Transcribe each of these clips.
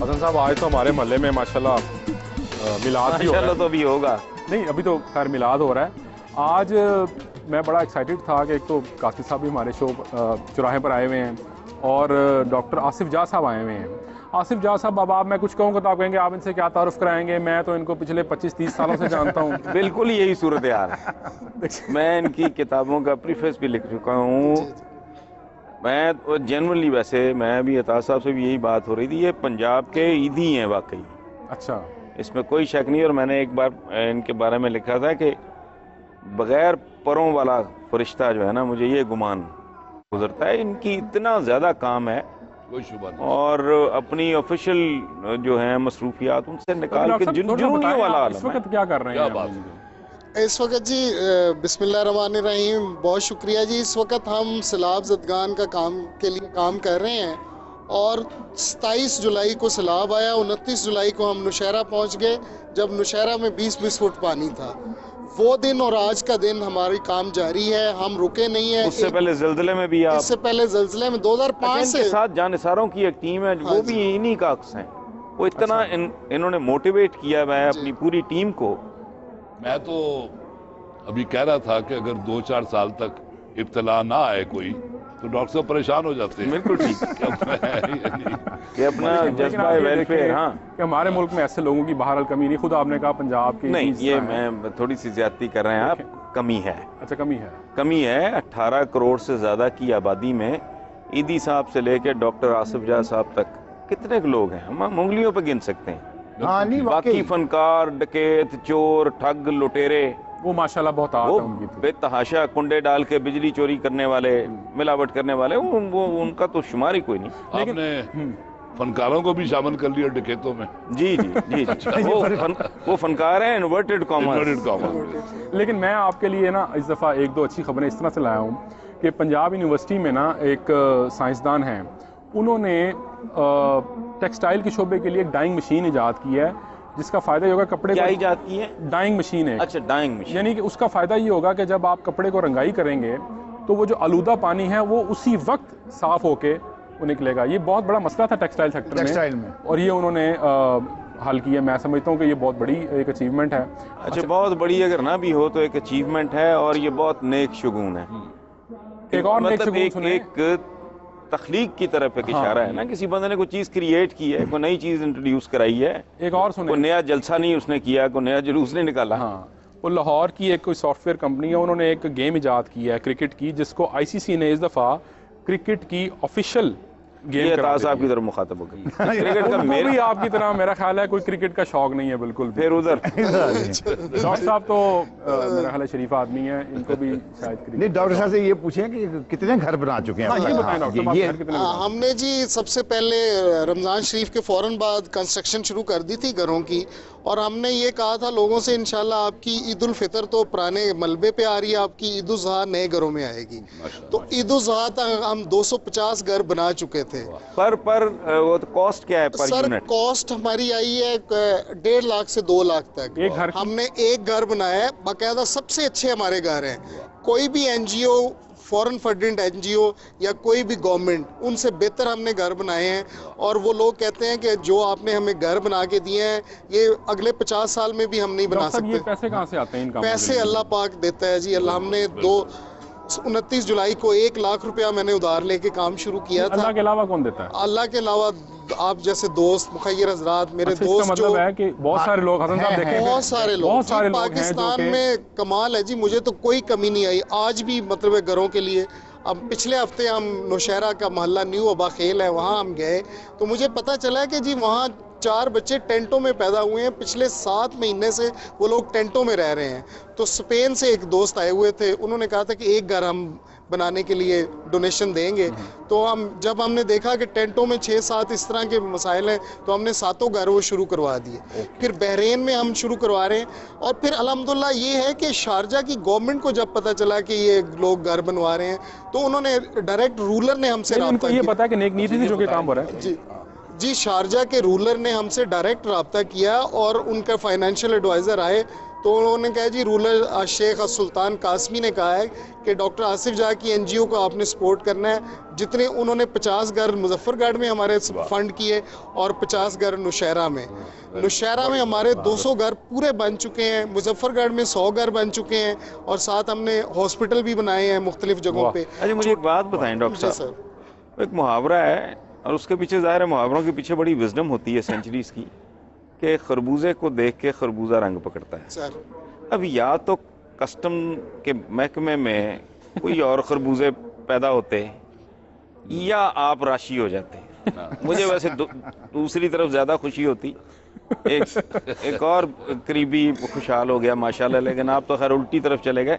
हसन साहब आज तो हमारे मोहल्ले में माशाल्लाह मिलाद भी हो रहा है। तो अभी होगा नहीं, अभी तो खैर मिलाद हो रहा है। आज मैं बड़ा एक्साइटेड था कि एक तो कासिद साहब भी हमारे शो चौराहे पर आए हुए हैं और डॉक्टर आसिफ जा साहब आए हुए हैं। आसिफ जा साहब, अब आप मैं कुछ कहूँगा तो आप कहेंगे आप इनसे क्या तारुफ कराएंगे, मैं तो इनको पिछले 25-30 सालों से जानता हूँ। बिल्कुल यही सूरत हाल है। मैं इनकी किताबों का प्रीफेस भी लिख चुका हूँ। मैं जनरली वैसे मैं भी अता साहब से भी यही बात हो रही थी, ये पंजाब के ईदी हैं वाकई। अच्छा, इसमें कोई शक नहीं। और मैंने एक बार इनके बारे में लिखा था कि बगैर परों वाला फरिश्ता जो है ना, मुझे ये गुमान गुजरता है। इनकी इतना ज़्यादा काम है कोई शुबा नहीं। और अपनी ऑफिशियल जो है मसरूफियात उनसे निकाल के जुनूनियों वाला आलम इस है। वक्त क्या कर रहे क्या हैं बात आप? इस वक्त जी बिस्मिल्लाहिर्रहमानिर्रहीम, बहुत शुक्रिया जी। इस वक्त हम सैलाब ज़दगान का के लिए काम कर रहे हैं और 27 जुलाई को सैलाब आया, 29 जुलाई को हम नौशहरा पहुंच गए जब नौशहरा में 20-20 फुट पानी था। वो दिन और आज का दिन हमारी काम जारी है, हम रुके नहीं है। उससे पहले ज़ल्ज़ले में भी आप, इससे पहले ज़ल्ज़ले में 2005 से साथ जानिसारों की एक टीम है, वो भी इन्हीं का अक्स है। वो इतना इन्होंने मोटिवेट किया हुआ है अपनी पूरी टीम को। मैं तो अभी कह रहा था कि अगर 2-4 साल तक इब्तला ना आए कोई तो डॉक्टर साहब परेशान हो जाते हैं। बिल्कुल ठीक। ये अपना जज्बा वेलफेयर। हाँ, कि हमारे मुल्क में ऐसे लोगों की बहरहाल कमी नहीं। खुद आपने कहा पंजाब की नहीं, ये मैं थोड़ी सी ज्यादती कर रहे हैं आप। कमी है। अच्छा, कमी है। 18 करोड़ से ज्यादा की आबादी में ईदी साहब से लेकर डॉक्टर आसिफ जा साहब तक कितने लोग हैं, हम उंगलियों पे गिन सकते हैं। हाँ, नहीं बाकी फनकार, डकैत, चोर, ठग, लुटेरे, वो माशाल्लाह बहुत आदत वो है उनकी तो। बेतहाशा कुंडे डाल के बिजली चोरी करने वाले, मिलावट करने वाले, वो उनका तो शुमार ही कोई नहीं। आपने फनकारों को भी शामिल कर लिया डकैतों में। जी जी जी, वो फनकार हैं इन्वर्टेड कॉमा। लेकिन मैं आपके लिए ना इस दफ़ा एक दो अच्छी खबरें इस तरह से लाया हूँ कि पंजाब यूनिवर्सिटी में ना एक साइंसदान हैं, उन्होंने टेक्सटाइल के शोबे के लिए एक डाइंग मशीन ईजाद की है जिसका फ़ायदा ये होगा कपड़े क्या को। ईजाद की है? डाइंग मशीन है। अच्छा, डाइंग मशीन। यानी कि उसका फ़ायदा ये होगा कि जब आप कपड़े को रंगाई करेंगे तो वो जो आलूदा पानी है वो उसी वक्त साफ़ होके वो निकलेगा। ये बहुत बड़ा मसला था टेक्सटाइल सेक्टर में और ये उन्होंने हल किया। मैं समझता हूँ कि ये बहुत बड़ी एक अचीवमेंट है। अच्छा, बहुत बड़ी अगर ना भी हो तो एक अचीवमेंट है और ये बहुत नेक शुगून है। एक और नेक मतलब शुगून सुनिए। एक तख्लीक की तरफ एक इशारा है ना, किसी बंदे ने कोई चीज़ क्रिएट की है, कोई नई चीज़ इंट्रोड्यूस कराई है। एक और सुनिए, कोई नया जलसा नहीं उसने किया, कोई नया जुलूस नहीं निकाला। हाँ, वो लाहौर की एक कोई सॉफ्टवेयर कंपनी है, उन्होंने एक गेम इजाद किया है क्रिकेट की, जिसको आईसीसी ने इस दफ़ा क्रिकेट की ऑफिशियल गेम ये करा ताज दी साहब है। की तरफ मुखातब हो गई। क्रिकेट का उनको भी आपकी तरह मेरा ख्याल है कोई क्रिकेट का शौक नहीं है बिल्कुल भी। फिर उधर डॉक्टर साहब तो मेरा ख्याल है शरीफ आदमी है, इनको भी शायद क्रिकेट। नहीं, डॉक्टर साहब से ये पूछें कि कितने घर बना चुके हैं? हाँ, ये बताएं डॉक्टर साहब, घर कितने बनाए? हमने जी सबसे पहले रमज़ान शरीफ के फ़ौरन बाद कंस्ट्रक्शन शुरू कर दी थी घरों की, और हमने ये कहा था लोगों से इंशाल्लाह आपकी ईद उल फितर तो पुराने मलबे पे आ रही है, आपकी ईद उल ज़ुहा नए घरों में आएगी। तो ईद उल ज़ुहा तक हम 250 घर बना चुके थे। पर वो तो कॉस्ट क्या है पर सर, यूनिट? कॉस्ट हमारी आई है 1.5 लाख से 2 लाख तक। एक घर की? हमने एक घर बनाया है, बाकायदा सबसे अच्छे हमारे घर हैं। कोई भी एनजीओ, फॉरेन फंडेड एनजीओ या कोई भी गवर्नमेंट, उनसे बेहतर हमने घर बनाए हैं। और वो लोग कहते हैं कि जो आपने हमें घर बना के दिए हैं ये अगले 50 साल में भी हम नहीं बना डॉक्टर साहब, सकते। ये पैसे कहाँ से आते हैं इनका? पैसे अल्लाह पाक देता है जी। अल्लाह, हमने 29 जुलाई को 1 लाख रुपया मैंने उधार लेके काम शुरू किया था। अल्लाह के अलावा कौन देता है? अल्लाह के अलावा आप जैसे दोस्त, मुखय्यर हजरात, मेरे अच्छा, दोस्त इसका मतलब है कि बहुत सारे लोग, हसन साहब देखें, बहुत सारे लोग बहुत सारे जी, लोग हैं पाकिस्तान जो कि में कमाल है जी। मुझे तो कोई कमी नहीं आई आज भी, मतलब है घरों के लिए। अब पिछले हफ्ते हम नौशहरा का मोहल्ला न्यू अबा खेल है, वहाँ हम गए तो मुझे पता चला कि जी वहाँ 4 बच्चे टेंटों में पैदा हुए हैं। पिछले 7 महीने से वो लोग टेंटों में रह रहे हैं। तो स्पेन से एक दोस्त आए हुए थे, उन्होंने कहा था कि एक घर हम बनाने के लिए डोनेशन देंगे। तो जब हमने देखा कि टेंटों में 6-7 इस तरह के मसाइल हैं तो हमने 7 घर वो शुरू करवा दिए। फिर बहरीन में हम शुरू करवा रहे हैं। और फिर अल्हम्दुलिल्लाह ये है कि शारजा की गवर्नमेंट को जब पता चला कि ये लोग घर बनवा रहे हैं तो उन्होंने डायरेक्ट रूलर ने हमसे उनको ये पता है कि नेक नीति से जो कि काम हो रहा है। जी, शारजा के रूलर ने हमसे डायरेक्ट रब्ता किया और उनका फाइनेंशियल एडवाइज़र आए تو انہوں نے کہا جی رولر شیخ سلطان قاسمی نے کہا ہے کہ ڈاکٹر آصف جاہ کی NGO کو آپ نے سپورٹ کرنا ہے. جتنے انہوں نے 50 گھر مظفر گڑھ میں ہمارے فنڈ کیے اور 50 گھر نوشہرہ میں. نوشہرہ میں ہمارے 200 گھر پورے بن چکے ہیں, مظفر گڑھ میں 100 گھر بن چکے ہیں, اور ساتھ ہم نے ہاسپٹل بھی بنائے ہیں مختلف جگہوں پہ. اچھا مجھے ایک بات بتائیں ڈاکٹر صاحب, ایک محاورہ ہے اور اس کے پیچھے ظاہر ہے محاوروں کے پیچھے بڑی وزڈم ہوتی ہے سینچریز کی, کہ خربوزے کو دیکھ کے خربوزہ رنگ پکڑتا ہے. سر اب یا تو کسٹم کے محکمے میں کوئی اور خربوزے پیدا ہوتے یا آپ راشی ہو جاتے. مجھے ویسے دوسری طرف زیادہ خوشی ہوتی, ایک اور قریبی خوشحال ہو گیا ماشاءاللہ, لیکن آپ تو خیر الٹی طرف چلے گئے.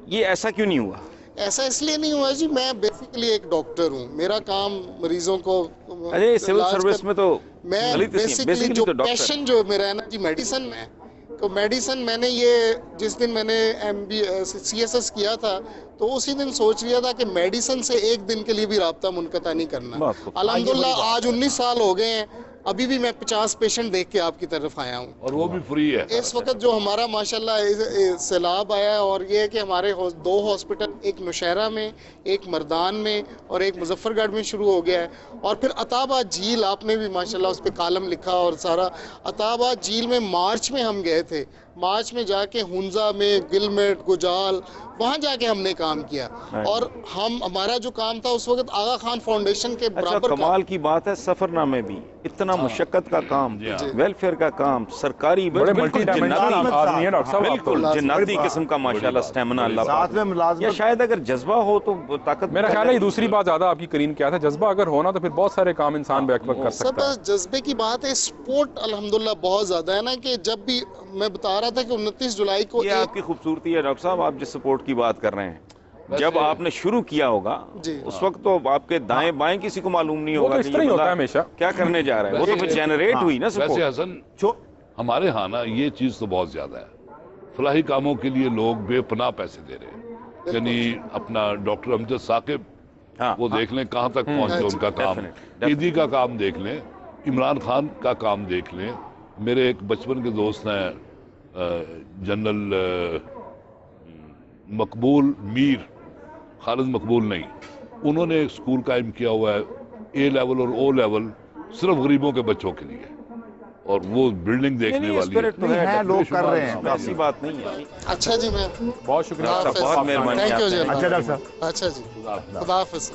یہ ایسا کیوں نہیں ہوا؟ ایسا اس لیے نہیں ہوا جی, میں بیسیکلی ایک ڈاکٹر ہوں, میرا کام مریضوں کو ارے سول سروس میں تو میں بیسیکلی جو پیشن جو میرا ہے نا جی میڈیسن ہے, تو میڈیسن میں نے یہ جس دن میں نے CSS کیا تھا تو اسی دن سوچ لیا تھا کہ میڈیسن سے ایک دن کے لیے بھی رابطہ منقطع نہیں کرنا. الحمدللہ آج 19 سال ہو گئے ہیں, ابھی بھی میں 50 پیشنٹ دیکھ کے آپ کی طرف آیا ہوں, اور وہ بھی فری ہے. اس وقت جو ہمارا ماشاءاللہ سیلاب آیا ہے, اور یہ ہے کہ ہمارے 2 ہاسپٹل, ایک نوشہرہ میں, ایک مردان میں, اور ایک مظفر گڑھ میں شروع ہو گیا ہے. اور پھر عطاباد جھیل, آپ نے بھی ماشاءاللہ اس پہ کالم لکھا, اور سارا عطاباد جھیل میں مارچ میں ہم گئے تھے, مارچ میں جا کے ہنزا میں, گلمیٹ, گجال, وہاں جا کے ہم نے کام کیا. اور ہمارا جو کام تھا اس وقت آغا خان فاؤنڈیشن کے برابر. کمال کی بات ہے, سفر نامے بھی اتنا مشقت کا کام, ویلفیئر کا کام, سرکاری بالکل جناتی قسم کا ماشاءاللہ سٹیمنا اللہ پاک. یا شاید اگر جذبہ ہو تو طاقت. میرا خیال ہے دوسری بات زیادہ آپ کی کرین کیا تھا, جذبہ اگر ہونا تو پھر بہت سارے کام انسان بیک وقت کر سکتا ہے. سب جذبے کی بات ہے, سپورٹ الحمدللہ بہت زیادہ ہے نا, کہ جب بھی میں بتا رہا تھا کہ 29 جولائی کو یہ آپ کی خوبصورتی ہے ڈاکٹر صاحب, آپ جس سپورٹ کی بات کر رہے ہیں, جب آپ نے شروع کیا ہوگا اس وقت تو آپ کے دائیں بائیں کسی کو معلوم نہیں ہوگا اس طرح ہی ہوتا ہے ہمیشہ کیا کرنے جا رہا ہے. وہ تو پھر جنریٹ ہوئی نا سپورٹ. ویسے حسن ہمارے ہاں نا یہ چیز تو بہت زیادہ ہے, فلاحی کاموں کے لیے لوگ بے پناہ پیسے دے رہے ہیں. یعنی اپنا ڈاکٹر امجد ثاقب, وہ دیکھ لیں کہاں تک پہنچے ان کا کام, عیدی کا کام دیکھ لیں, عمران خان کا کام دیکھ لیں. میرے ایک بچپن کے دوست ہیں جنرل مقبول میر, خالد مقبول نہیں, انہوں نے ایک اسکول قائم کیا ہوا ہے A لیول اور O لیول صرف غریبوں کے بچوں کے لیے, اور وہ بلڈنگ دیکھنے والی ہے, لوگ کر رہے ہیں, ایسی بات نہیں ہے. اچھا جی, میں بہت شکریہ, بہت مہربانی. تھینک یو جی. اچھا ڈاکٹر صاحب, اچھا جی, خدا حافظ.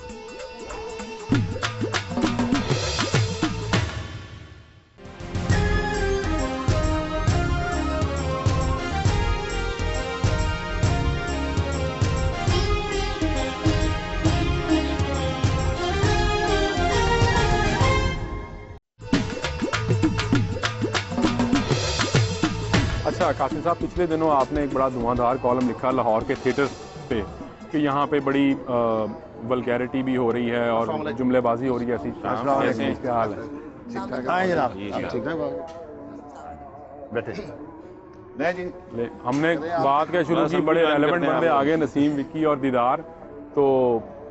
اچھا قاسم صاحب, پچھلے دنوں آپ نے ایک بڑا دھواں کالم لکھا لاہور کے تھیٹر پہ کہ یہاں پہ بڑی ولگیرٹی بھی ہو رہی ہے اور جملے بازی ہو رہی ہے. ایسی کیا حال ہے؟ ہاں جناب, ٹھیک ٹھاک بیٹھے. نہیں جی, ہم نے بات کا شروع کی, بڑے ریلیونٹ بندے آگے, نسیم, وکی اور دیدار, تو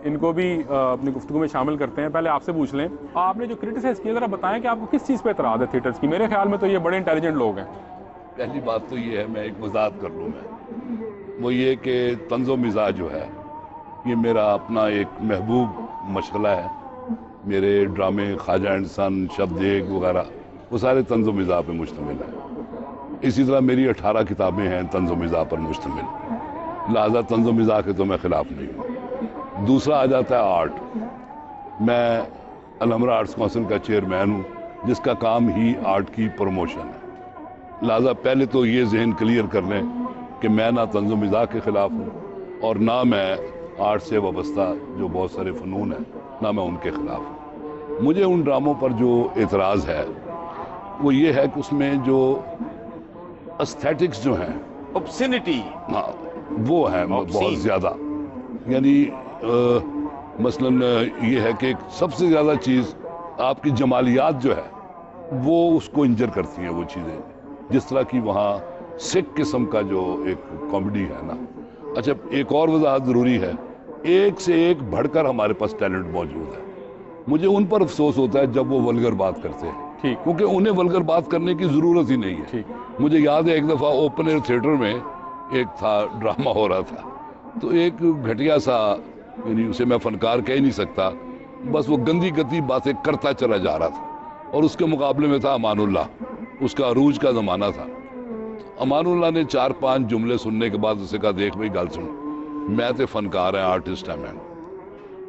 ان کو بھی اپنی گفتگو میں شامل کرتے ہیں. پہلے آپ سے پوچھ لیں, آپ نے جو کرٹیسائز کیا ذرا بتائیں کہ آپ کو کس چیز پہ اعتراض ہے تھیٹرز کی. میرے خیال میں تو یہ بڑے انٹیلیجنٹ لوگ ہیں. پہلی بات تو یہ ہے, میں ایک وضاحت کر لوں, میں وہ یہ کہ طنز و مزاج جو ہے یہ میرا اپنا ایک محبوب مشغلہ ہے. میرے ڈرامے خواجہ اینڈ سن, شب دیگ وغیرہ وہ سارے طنز و مزاح پہ مشتمل ہیں. اسی طرح میری 18 کتابیں ہیں طنز و مزاح پر مشتمل, لہذا طنز و مزاح کے تو میں خلاف نہیں ہوں. دوسرا آ جاتا ہے آرٹ. میں الحمرہ آرٹس کونسل کا چیئرمین ہوں جس کا کام ہی آرٹ کی پروموشن ہے. لہذا پہلے تو یہ ذہن کلیئر کر لیں کہ میں نہ طنز و مزاح کے خلاف ہوں اور نہ میں آرٹ سے وابستہ جو بہت سارے فنون ہیں نہ میں ان کے خلاف ہوں. مجھے ان ڈراموں پر جو اعتراض ہے وہ یہ ہے کہ اس میں جو استھیٹکس جو ہیں, اوبسینٹی, وہ ہیں بہت زیادہ. یعنی مثلاً یہ ہے کہ سب سے زیادہ چیز آپ کی جمالیات جو ہے وہ اس کو انجر کرتی ہیں وہ چیزیں, جس طرح کی وہاں سکھ قسم کا جو ایک کامیڈی ہے نا. اچھا ایک اور وضاحت ضروری ہے, ایک سے ایک بڑھ کر ہمارے پاس ٹیلنٹ موجود ہے. مجھے ان پر افسوس ہوتا ہے جب وہ ولگر بات کرتے ہیں. ठीक। क्योंकि उन्हें वल्गर बात करने की ज़रूरत ही नहीं है। ठीक। मुझे याद है एक दफ़ा ओपन एयर थिएटर में एक था ड्रामा हो रहा था, तो एक घटिया सा, यानी उसे मैं फनकार कह ही नहीं सकता, बस वो गंदी गंदी बातें करता चला जा रहा था, और उसके मुकाबले में था अमानुल्लाह, उसका अरूज का ज़माना था। अमानुल्लाह ने 4-5 जुमले सुनने के बाद उसे कहा, देख भाई गल सुन, मैं तो फनकार है, आर्टिस्ट है,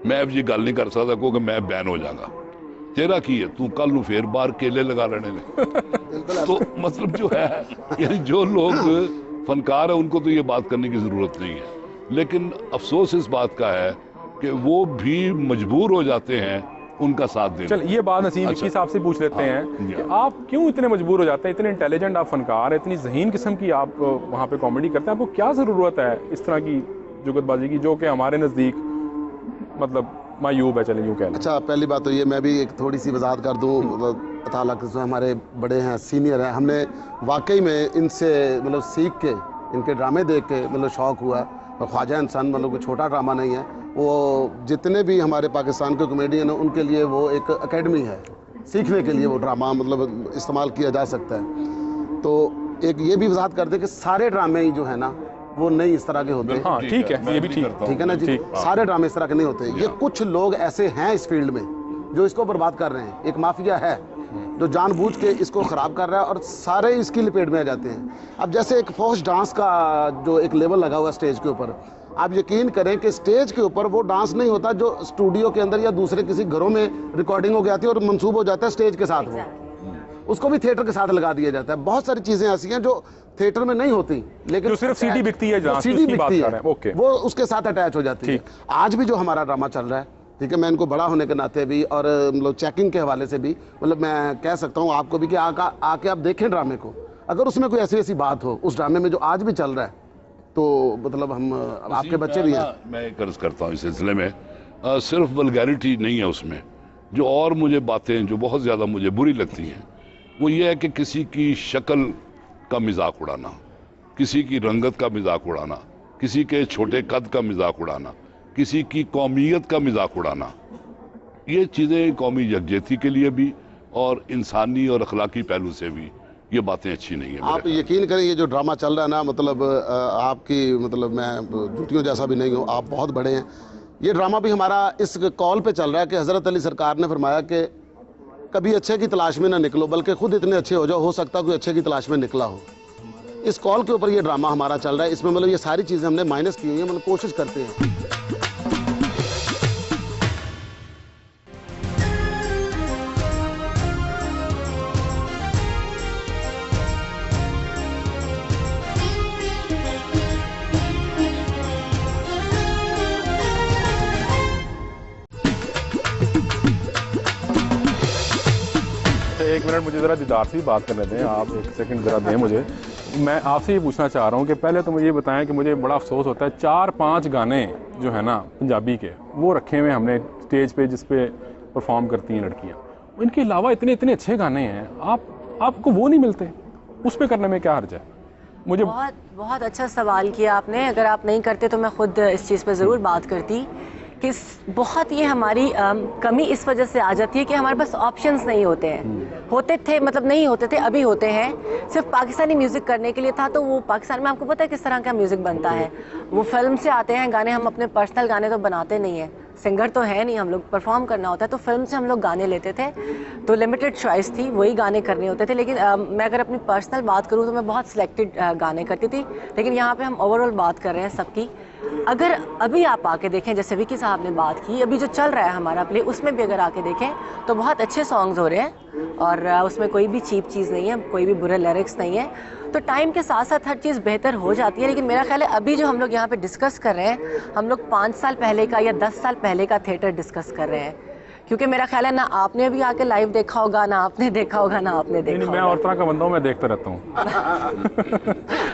मैं अब ये गल नहीं कर सकता क्योंकि मैं बैन हो जाऊंगा। तेरा की है, तू कल फिर बाहर केले लगा लेने ने। तो मतलब जो है, यानी जो लोग फनकार है उनको तो ये बात करने की जरूरत नहीं है, लेकिन अफसोस इस बात का है कि वो भी मजबूर हो जाते हैं उनका साथ देने। चल ये बात नसीम अच्छा। साहब से पूछ लेते हैं कि आप क्यों इतने मजबूर हो जाते हैं, इतने इंटेलिजेंट आप फनकार है, इतनी ज़हीन किस्म की आप वहाँ पे कॉमेडी करते हैं, आपको क्या ज़रूरत है इस तरह की जुगतबाजी की जो कि हमारे नज़दीक मतलब मायूब है, चले यूँ कह लें। अच्छा, पहली बात तो ये, मैं भी एक थोड़ी सी वजाहत कर दूँ, पता लग जो हमारे बड़े हैं, सीनियर हैं, हमने वाकई में इनसे मतलब सीख के, इनके ड्रामे देख के मतलब शौक़ हुआ। और ख्वाजा इंसान मतलब कोई छोटा ड्रामा नहीं है, वो जितने भी हमारे पाकिस्तान के कॉमेडियन हैं उनके लिए वो एक एकेडमी है, सीखने के लिए वो ड्रामा मतलब इस्तेमाल किया जा सकता है। तो एक ये भी वजाहत कर दे कि सारे ड्रामे ही जो है ना वो नहीं इस तरह के होते। हाँ ठीक है, ये भी ठीक है ना जी, सारे ड्रामे इस तरह के नहीं होते। ये कुछ लोग ऐसे हैं इस फील्ड में जो इसको बर्बाद कर रहे हैं, एक माफिया है जो जानबूझ के इसको ख़राब कर रहा है और सारे इसकी लपेट में आ जाते हैं। अब जैसे एक फोक डांस का जो एक लेवल लगा हुआ स्टेज के ऊपर, आप यकीन करें कि स्टेज के ऊपर वो डांस नहीं होता जो स्टूडियो के अंदर या दूसरे किसी घरों में रिकॉर्डिंग हो जाती है और मंसूब हो जाता है स्टेज के साथ, वो उसको भी थिएटर के साथ लगा दिया जाता है। बहुत सारी चीज़ें ऐसी हैं जो थिएटर में नहीं होती, लेकिन जो सिर्फ सीडी बिकती है, सीडी बिकती है, ओके, वो उसके साथ अटैच हो जाती है। आज भी जो हमारा ड्रामा चल रहा है, ठीक है, मैं इनको बड़ा होने के नाते भी और मतलब चेकिंग के हवाले से भी मतलब मैं कह सकता हूँ आपको भी कि आके आप देखें ड्रामे को, अगर उसमें कोई ऐसी ऐसी बात हो उस ड्रामे में जो आज भी चल रहा है, तो मतलब हम आपके बच्चे भी हैं। मैं एक अर्ज करता हूँ इस सिलसिले में, सिर्फ वल्गैरिटी नहीं है उसमें, जो और मुझे बातें जो बहुत ज़्यादा मुझे बुरी लगती हैं वो ये है कि किसी की शक्ल का मजाक उड़ाना, किसी की रंगत का मजाक उड़ाना, किसी के छोटे कद का मजाक उड़ाना, किसी की कौमियत का मजाक उड़ाना, ये चीज़ें कौमी यकजहती के लिए भी और इंसानी और अखलाकी पहलू से भी ये बातें अच्छी नहीं है। आप यकीन करें ये जो ड्रामा चल रहा है ना, मतलब आपकी मतलब मैं जूतियों जैसा भी नहीं हूँ, आप बहुत बड़े हैं। ये ड्रामा भी हमारा इस कॉल पे चल रहा है कि हज़रत अली सरकार ने फरमाया कि कभी अच्छे की तलाश में ना निकलो, बल्कि खुद इतने अच्छे हो जाओ, हो सकता कोई अच्छे की तलाश में निकला हो। इस कॉल के ऊपर ये ड्रामा हमारा चल रहा है। इसमें मतलब ये सारी चीज़ें हमने माइनस की हुई हैं, मतलब कोशिश करते हैं। एक मिनट मुझे ज़रा दीदार से भी बात करने दें, आप एक सेकंड ज़रा दें मुझे। मैं आपसे ये पूछना चाह रहा हूँ कि पहले तो मुझे ये बताएं कि मुझे बड़ा अफसोस होता है 4-5 गाने जो है ना पंजाबी के वो रखे हुए हमने स्टेज पे जिस पे परफॉर्म करती हैं लड़कियाँ, इनके अलावा इतने इतने अच्छे गाने हैं, आपको वो नहीं मिलते, उस पर करने में क्या हर्ज है? मुझे बहुत अच्छा सवाल किया आपने। अगर आप नहीं करते तो मैं खुद इस चीज़ पर ज़रूर बात करती कि बहुत ये हमारी कमी इस वजह से आ जाती है कि हमारे पास ऑप्शंस नहीं होते हैं। होते थे, मतलब नहीं होते थे, अभी होते हैं। सिर्फ पाकिस्तानी म्यूज़िक करने के लिए था, तो वो पाकिस्तान में आपको पता है किस तरह का म्यूज़िक बनता है, वो फिल्म से आते हैं गाने। हम अपने पर्सनल गाने तो बनाते नहीं हैं, सिंगर तो है नहीं, हम लोग परफॉर्म करना होता है, तो फिल्म से हम लोग गाने लेते थे, तो लिमिटेड चॉइस थी, वही गाने करने होते थे। लेकिन मैं अगर अपनी पर्सनल बात करूँ तो मैं बहुत सिलेक्टेड गाने करती थी, लेकिन यहाँ पे हम ओवरऑल बात कर रहे हैं सबकी। अगर अभी आप आके देखें, जैसे विकी साहब ने बात की, अभी जो चल रहा है हमारा प्ले, उसमें भी अगर आके देखें तो बहुत अच्छे सॉन्ग्स हो रहे हैं और उसमें कोई भी चीप चीज़ नहीं है, कोई भी बुरे लिरिक्स नहीं है। तो टाइम के साथ साथ हर चीज़ बेहतर हो जाती है। लेकिन मेरा ख्याल है अभी जो हम लोग यहाँ पे डिस्कस कर रहे हैं, हम लोग 5 साल पहले का या 10 साल पहले का थिएटर डिस्कस कर रहे हैं, क्योंकि मेरा ख्याल है ना आपने अभी आके लाइव देखा होगा, ना आपने देखा होगा, ना आपने देखा होगा। मैं और तरह का बंदा हूँ, मैं देखता रहता हूँ।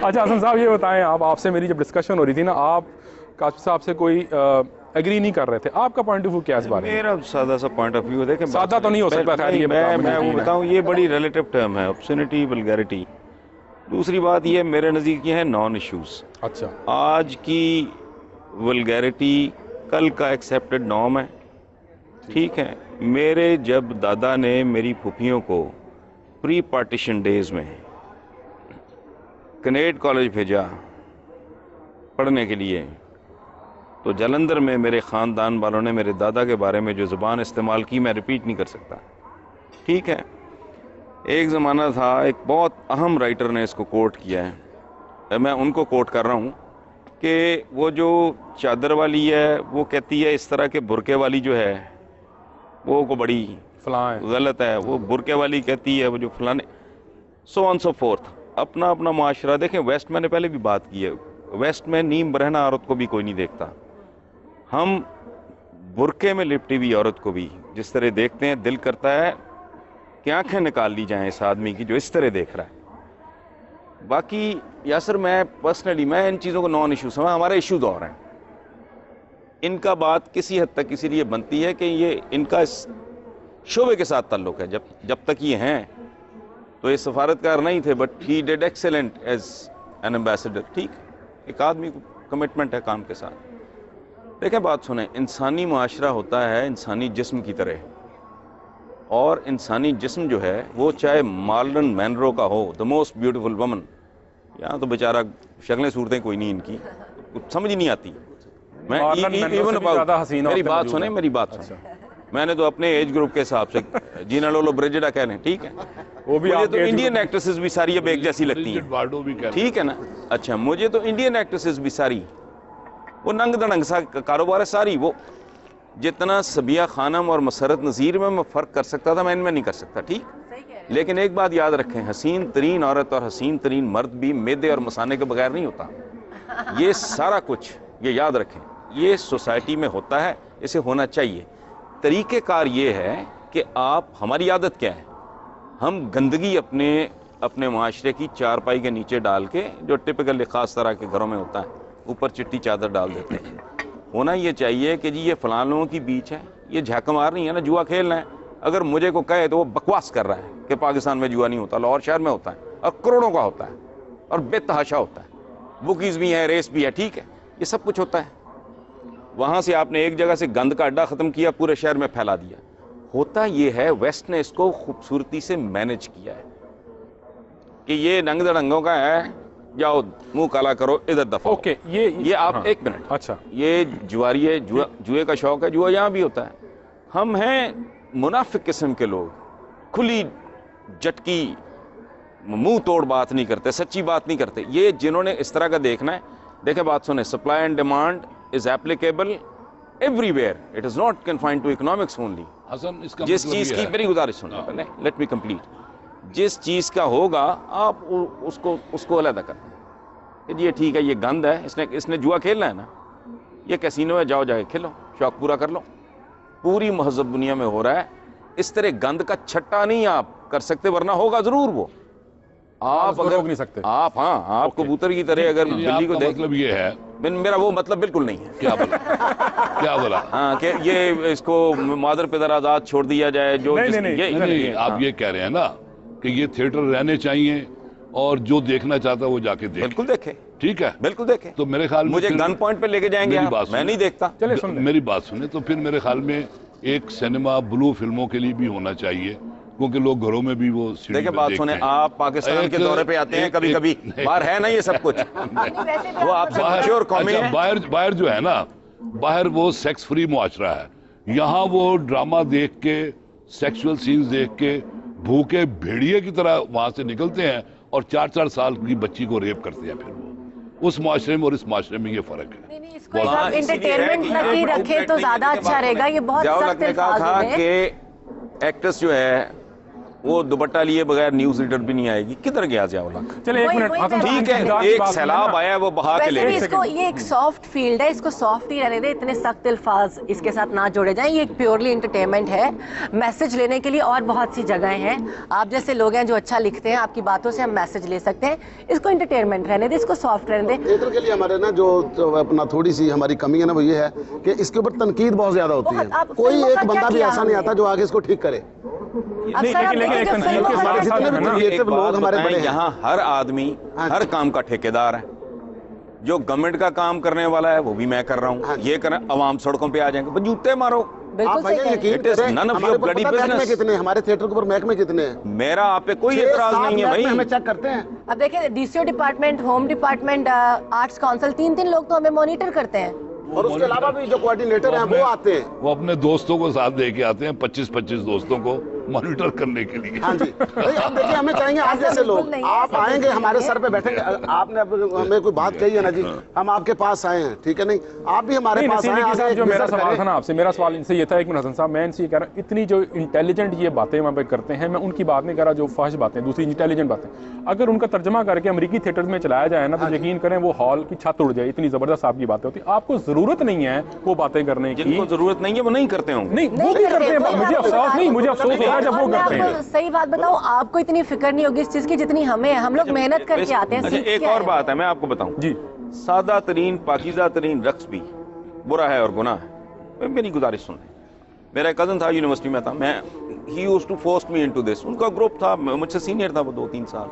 अच्छा हसन साहब ये बताएं, आपसे मेरी जब डिस्कशन हो रही थी ना, आप काशिफ साहब से कोई एग्री नहीं कर रहे थे, आपका पॉइंट ऑफ व्यू क्या है इस बारे में? मेरा सादा सा पॉइंट ऑफ व्यू देखें, सादा तो नहीं हो सकता, खैर ये मैं वो बताऊं, ये बड़ी रिलेटिव टर्म है, ऑब्ससेनिटी, वल्गैरिटी। दूसरी बात ये मेरे नज़दीक ये है नॉन इश्यूज। अच्छा, आज की वल्गैरिटी कल का एक्सेप्टेड नॉर्म है, ठीक है। मेरे जब दादा ने मेरी फूफियों को प्री पार्टीशन डेज में कनेड कॉलेज भेजा पढ़ने के लिए, तो जलंधर में मेरे ख़ानदान वालों ने मेरे दादा के बारे में जो ज़ुबान इस्तेमाल की मैं रिपीट नहीं कर सकता। ठीक है, एक ज़माना था, एक बहुत अहम राइटर ने इसको कोट किया है, मैं उनको कोट कर रहा हूँ कि वो जो चादर वाली है वो कहती है इस तरह के बुरके वाली जो है वो को बड़ी फलां गलत है, वो बुरके वाली कहती है वो जो फलाने, सो ऑन सो फोर्थ। अपना अपना माशरा देखें। वेस्ट मैंने पहले भी बात की है, वेस्ट में नीम बरहना औरत को भी कोई नहीं देखता, हम बुरके में लिपटी हुई औरत को भी जिस तरह देखते हैं, दिल करता है कि आंखें निकाल ली जाएं इस आदमी की जो इस तरह देख रहा है। बाकी यासर मैं पर्सनली मैं इन चीज़ों को नॉन इशू समझ, हमारे इशूज और हैं, इनका बात किसी हद तक इसीलिए बनती है कि ये इनका इस शोबे के साथ ताल्लुक है। जब तक ये हैं तो ये सफारतकार नहीं थे, but he did excellent as an ambassador. ठीक, एक आदमी को कमिटमेंट है काम के साथ। देखें बात सुने, इंसानी माशरा होता है इंसानी जिस्म की तरह, और इंसानी जिस्म जो है वो चाहे मार्लन मैनरो का हो, द मोस्ट ब्यूटीफुल वमन, यहाँ तो बेचारा शक्लें सूरतें कोई नहीं इनकी, कुछ समझ ही नहीं आती। मैं इवन मेरी बात सुने, मेरी बात सुने, मैंने तो अपने एज ग्रुप के हिसाब से जीना लोलो ब्रिजिडा कह रहे हैं, ठीक है, वो भी मुझे तो इंडियन एक्ट्रेसेस भी सारी अब एक जैसी लगती हैं, ठीक है ना। अच्छा, मुझे तो इंडियन एक्ट्रेसेस भी सारी वो नंग दड़ंग सा कारोबार है सारी, वो जितना सबिया खानम और मसरत नज़ीर में मैं फ़र्क कर सकता था मैं इनमें नहीं कर सकता। ठीक, लेकिन एक बात याद रखें, हसीन तरीन औरत और हसीन तरीन मर्द भी मैदे और मसाने के बगैर नहीं होता। ये सारा कुछ ये याद रखें, ये सोसाइटी में होता है, इसे होना चाहिए। तरीक़ेकार ये है कि आप, हमारी आदत क्या है, हम गंदगी अपने माशरे की चारपाई के नीचे डाल के, जो टिपिकल ख़ास तरह के घरों में होता है, ऊपर चिट्टी चादर डाल देते हैं। होना ये चाहिए कि जी ये फलां लोगों की बीच है, ये झाका मार नहीं है ना, जुआ खेलना है। अगर मुझे को कहे तो वो बकवास कर रहा है कि पाकिस्तान में जुआ नहीं होता, लाहौर शहर में होता है और करोड़ों का होता है और बेतहाशा होता है, बुकीज़ भी है, रेस भी है, ठीक है, ये सब कुछ होता है। वहाँ से आपने एक जगह से गंद का अड्डा ख़त्म किया, पूरे शहर में फैला दिया। होता ये है, वेस्ट ने इसको खूबसूरती से मैनेज किया है कि ये नंग दड़ंगों का है, जाओ मुंह काला करो, इधर दफा। ओके, ये आप हाँ, एक मिनट, अच्छा, ये जुआरी है, जुए का शौक है, जुआ यहाँ भी होता है। हम हैं मुनाफिक किस्म के लोग, खुली जटकी मुंह तोड़ बात नहीं करते, सच्ची बात नहीं करते। ये जिन्होंने इस तरह का देखना है, देखे बात सुने, supply and demand is applicable everywhere, it is not confined to economics only. जिस चीज की, मेरी गुजारिश सुनो पहले, लेट मी कंप्लीट। जिस चीज का होगा आप उसको अलग कर, ये ठीक है, ये गंद है, इसने जुआ खेलना है ना, ये कैसीनो है, जाओ जाके खेलो, शौक पूरा कर लो। पूरी महज़ब दुनिया में हो रहा है। इस तरह गंद का छट्टा नहीं आप कर सकते, वरना होगा जरूर वो। आप अगर रोक नहीं सकते आप, हाँ, आप कबूतर की तरह अगर बिल्ली को देख, मतलब ये है, मेरा वो मतलब बिल्कुल नहीं है। क्या बोला क्या बोला? हाँ, कि ये इसको मादर पिदर आजाद छोड़ दिया जाए, जो नहीं, आप ये कह रहे हैं ना कि ये थिएटर रहने चाहिए और जो देखना चाहता है वो जाके देखे। बिल्कुल देखे, ठीक है, बिल्कुल देखे। तो मेरे ख्याल में मुझे गन पॉइंट पे लेके जाएंगे आप, मैं नहीं देखता। चले मेरी बात सुने, तो फिर मेरे ख्याल में एक सिनेमा ब्लू फिल्मों के लिए भी होना चाहिए, क्योंकि लोग घरों में भी वो देखिए बात सुने, आप पाकिस्तान के दौरे पे आते हैं कभी कभी, बाहर है ना ये सब कुछ, वो आपसे श्योर कॉमी है। बाहर जो है ना, बाहर वो सेक्स फ्री मुआशरा है, यहाँ वो ड्रामा देख के, सेक्सुअल सीन्स देख के भूखे भेड़िए की तरह वहां से निकलते हैं और 4-4 साल की बच्ची को रेप करते हैं। फिर वो उस माशरे में और इस माशरे में ये फर्क है। इसको आप एंटरटेनमेंट तक ही रखें तो ज्यादा अच्छा रहेगा। ये बहुत सख्त अल्फाज था हैं कि एक्ट्रेस जो है वो दुपट्टा लिए बगैर न्यूज रीडर भी नहीं आएगी, किधर गया ज़ियाउल हक? चले एक मिनट, ठीक है, एक सैलाब आया वो बहा के ले। इसको, ये एक सॉफ्ट फील्ड है, इसको सॉफ्ट ही रहने दे, इतने सख्त अल्फाज इसके साथ ना जोड़े जाएं। ये एक प्योरली एंटरटेनमेंट है, मैसेज लेने के लिए और बहुत सी जगहें हैं। आप जैसे लोग हैं जो अच्छा लिखते हैं, आपकी बातों से हम मैसेज ले सकते हैं। इसको एंटरटेनमेंट रहने दे, इसको सॉफ्ट रहने दे। थिएटर के लिए हमारे ना जो अपना थोड़ी सी हमारी कमी है ना, वो ये है कि इसके ऊपर तनकीद बहुत ज्यादा होती है। कोई एक बंदा भी ऐसा नहीं आता जो आगे इसको ठीक करे। लोग हमारे बड़े, यहाँ हर आदमी हर काम का ठेकेदार है। जो गवर्नमेंट का काम करने वाला है वो भी मैं कर रहा हूँ, ये कर, अवाम सड़कों पे आ जाएंगे, जूते मारो, بالکل आप भैया सही यकीन It is करें, none of हमारे your ऊपर bloody पता महकमे business. कितने हैं, हमारे थिएटर के ऊपर महकमे कितने हैं? मेरा आप पे कोई एतराज नहीं है भाई। हमें चेक करते हैं। अब देखिए DCO department, home department, arts council, 3 लोग तो हमें मॉनिटर करते हैं। और उसके अलावा भी जो कोऑर्डिनेटर हैं वो आते हैं। वो अपने दोस्तों को साथ लेके आते हैं, 25-25 दोस्तों को मॉनिटर करने के लिए। हाँ जी, भाई अब देखिए हमें चाहिए आप जैसे लोग, नहीं, आप ऐसा आएंगे बिल्कुल हमारे नहीं सर पे बैठेंगे। आपने अब हमें कोई बात कही है ना जी, हम आपके पास आए हैं, ठीक है नहीं, आप भी हमारे नहीं, पास नसीम आए। निकी साहब, आगे जो मेरा विजिट सवाल करें। था ना आपसे, मेरा सवाल इनसे ये था, एक मिनट हसन साहब, मैं इनसे ये कह रहा हूँ, इतनी जो इंटेलिजेंट ये बातें वहाँ पे करते हैं, मैं उनकी बात नहीं कर रहा जो फाहिश बातें, दूसरी इंटेलिजेंट बातें, अगर उनका तर्जमा करके अमेरिकी थिएटर्स में चलाया जाए ना, तो यकीन करें वो हॉल की छत उड़ जाए, इतनी जबरदस्त आपकी बातें होती। आपको जरूरत नहीं है वो बातें करने की। जिनको जरूरत नहीं है वो नहीं करते होंगे। नहीं, वो भी करते हैं, मुझे अफसोस नहीं, मुझे अफसोस होगा जब वो और मैं करते आपको हैं। सही बात बताऊं, आपको इतनी फिक्र नहीं होगी इस चीज की जितनी हमें है। हम लोग मेहनत करके आते हैं, अच्छा, सीख एक के और आए हैं। बात है, मैं आपको बताऊं, जी, सादा तरीन पाकीज़ा तरीन रक्स भी बुरा है और गुनाह है। मेरी गुजारिश सुन लें। मेरा एक कज़न था, यूनिवर्सिटी में था, मैं ही used to force me into this. उनका ग्रुप था, मुझसे सीनियर था वो 2-3 साल।